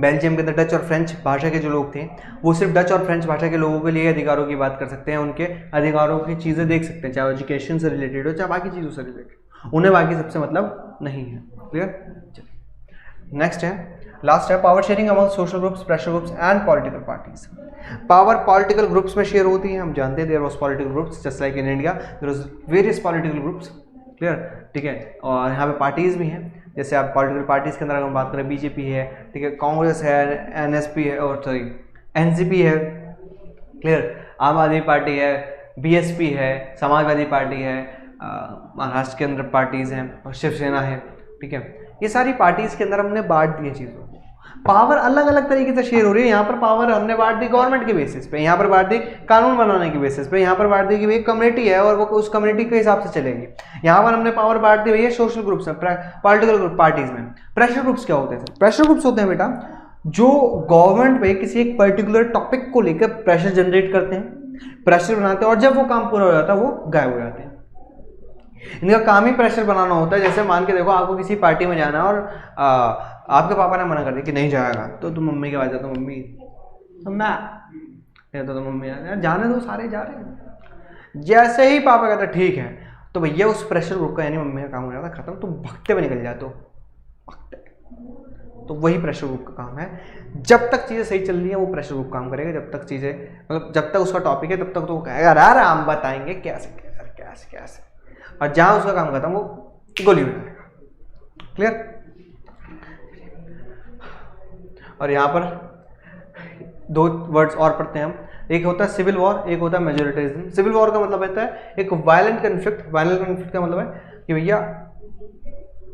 बेल्जियम के अंदर डच और फ्रेंच भाषा के जो लोग थे वो सिर्फ डच और फ्रेंच भाषा के लोगों के लिए अधिकारों की बात कर सकते हैं, उनके अधिकारों की चीज़ें देख सकते हैं, चाहे एजुकेशन से रिलेटेड हो चाहे बाकी चीज़ों से रिलेटेड, उन्हें बाकी सबसे मतलब नहीं है, क्लियर। नेक्स्ट है, लास्ट है, power sharing among social groups, pressure groups and political parties. Power political groups में शेयर होती है, हम जानते हैं there was political groups just like in India, there was various political groups, clear, ठीक है। और यहाँ पे पार्टीज भी हैं, जैसे आप पॉलिटिकल पार्टीज के अंदर अगर हम बात करें, BJP है, ठीक है, कांग्रेस है, NSP है, और सॉरी एनसीपी है, क्लियर, आम आदमी पार्टी है, बीएसपी है, समाजवादी पार्टी है, महाराष्ट्र के अंदर पार्टीज हैं और शिवसेना है, ठीक है। ये सारी पार्टीज के अंदर हमने बांट दिए चीज़ों को, पावर अलग अलग तरीके से शेयर हो रही है। यहाँ पर पावर हमने बांट दी गवर्नमेंट के बेसिस पे, यहाँ पर बांट दी कानून बनाने के बेसिस पे, यहाँ पर बांट दी कि भाई कम्युनिटी है और वो उस कम्युनिटी के हिसाब से चलेगी। यहाँ पर हमने पावर बांट दी भैया सोशल ग्रुप्स में, पॉलिटिकल ग्रुप, पार्टीज में। प्रेशर ग्रुप्स क्या होते हैं? प्रेशर ग्रुप्स होते हैं बेटा जो गवर्नमेंट पे किसी एक पर्टिकुलर टॉपिक को लेकर प्रेशर जनरेट करते हैं, प्रेशर बनाते हैं, और जब वो काम पूरा हो जाता है वो गायब हो जाते हैं। इनका काम ही प्रेशर बनाना होता है। जैसे मान के देखो, आपको किसी पार्टी में जाना है और आपके पापा ने मना कर दिया कि नहीं जाएगा, तो तुम मम्मी के पास जाते हो, मम्मी मैं तो मम्मी जाने दो, सारे जा रहे हैं। जैसे ही पापा कहते हैं ठीक है, तो भैया उस प्रेशर ग्रुप का यानी मम्मी का काम हो जाता है खत्म, तुम भगते हुए निकल जाते हो, भगते। तो वही प्रेशर ग्रुप का काम है। जब तक चीज़ें सही चल रही है वो प्रेशर ग्रुप काम करेगा, जब तक चीज़ें मतलब जब तक उसका टॉपिक है तब तक तो वो कहेगा यार हम बताएंगे कैसे कैसे कैसे, और जहाँ उसका काम खत्म वो गोली उड़ाएगा। क्लियर? और यहाँ पर दो वर्ड्स और पढ़ते हैं हम, एक होता है सिविल वॉर, एक होता है मेजोरिटेरिज्म। सिविल वॉर का मतलब होता है एक वायलेंट कन्फ्लिक्ट। वायलेंट कन्फ्लिक्ट का मतलब है कि भैया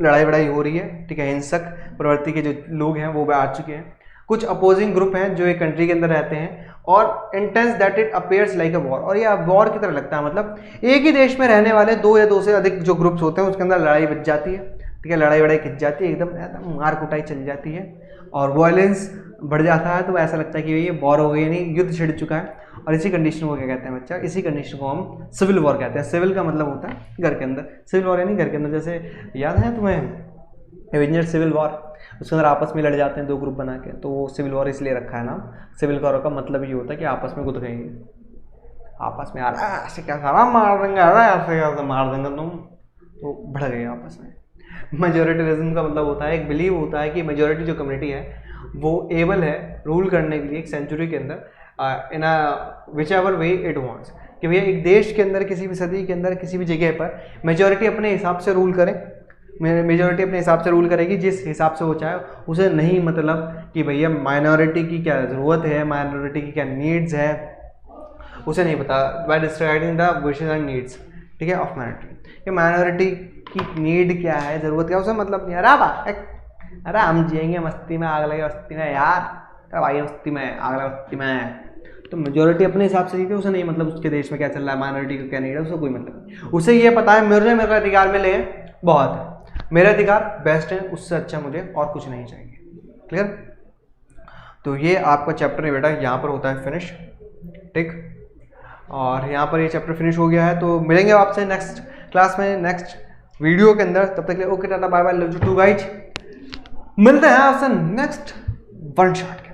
लड़ाई वड़ाई हो रही है, ठीक है, हिंसक प्रवृत्ति के जो लोग हैं वो आ चुके हैं, कुछ अपोजिंग ग्रुप हैं जो एक कंट्री के अंदर रहते हैं, और intense that it appears like a war, और ये वॉर की तरह लगता है। मतलब एक ही देश में रहने वाले दो या दो से अधिक जो ग्रुप्स होते हैं उसके अंदर लड़ाई बच जाती है, ठीक है, लड़ाई वड़ाई खिंच जाती है, एकदम मार कुटाई चल जाती है और वायलेंस बढ़ जाता है। तो ऐसा लगता है कि ये वॉर हो गई, नहीं युद्ध छिड़ चुका है। और इसी कंडीशन को क्या कहते हैं बच्चा? इसी कंडीशन को हम सिविल वॉर कहते हैं। सिविल का मतलब होता है घर के अंदर, सिविल वॉर यानी घर के अंदर। जैसे याद है तुम्हें एवेंजर सिविल वॉर, उसके अंदर आपस में लड़ जाते हैं दो ग्रुप बना के, तो वो सिविल वॉर इसलिए रखा है नाम। सिविल वॉर का मतलब ये होता है कि आपस में गुद गएंगे, आपस में ऐसे क्या सारा मार देंगे, ऐसे मार देंगे तुम, तो बढ़ गए आपस में। मेजोरिटेरिज्म का मतलब होता है एक बिलीव होता है कि मेजोरिटी जो कम्युनिटी है वो एबल है रूल करने के लिए एक सेंचुरी के अंदर in whichever way it wants, कि भैया एक देश के अंदर किसी भी सदी के अंदर किसी भी जगह पर मेजोरिटी अपने हिसाब से रूल करे, मेजोरिटी अपने हिसाब से रूल करेगी जिस हिसाब से वो चाहे। उसे नहीं मतलब कि भैया माइनॉरिटी की क्या ज़रूरत है, माइनॉरिटी की क्या नीड्स है, उसे नहीं पता। By describing the wishes and needs, ठीक है, ऑफ माइनॉरिटी, कि माइनॉरिटी की नीड क्या है, ज़रूरत क्या है, उसे मतलब नहीं। अरे हम जिएंगे मस्ती में, आग लगे मस्ती में यार, भाई मस्ती में, आग लगे मस्ती में। तो मेजोरिटी अपने हिसाब से जीते, उसे नहीं मतलब उसके देश में क्या चल रहा है, माइनॉरिटी को क्या नीड है, उसे कोई मतलब नहीं। उसे ये पता है मेरा अधिकार मिले बहुत है, मेरा अधिकार बेस्ट है, उससे अच्छा मुझे और कुछ नहीं चाहिए। क्लियर? तो ये आपका चैप्टर है बेटा, यहाँ पर होता है फिनिश, ठीक। और यहाँ पर ये चैप्टर फिनिश हो गया है। तो मिलेंगे आपसे नेक्स्ट क्लास में, नेक्स्ट वीडियो के अंदर। तब तक के लिए okay tata bye bye, love you too guys. मिलते हैं आपसे नेक्स्ट वन शॉट।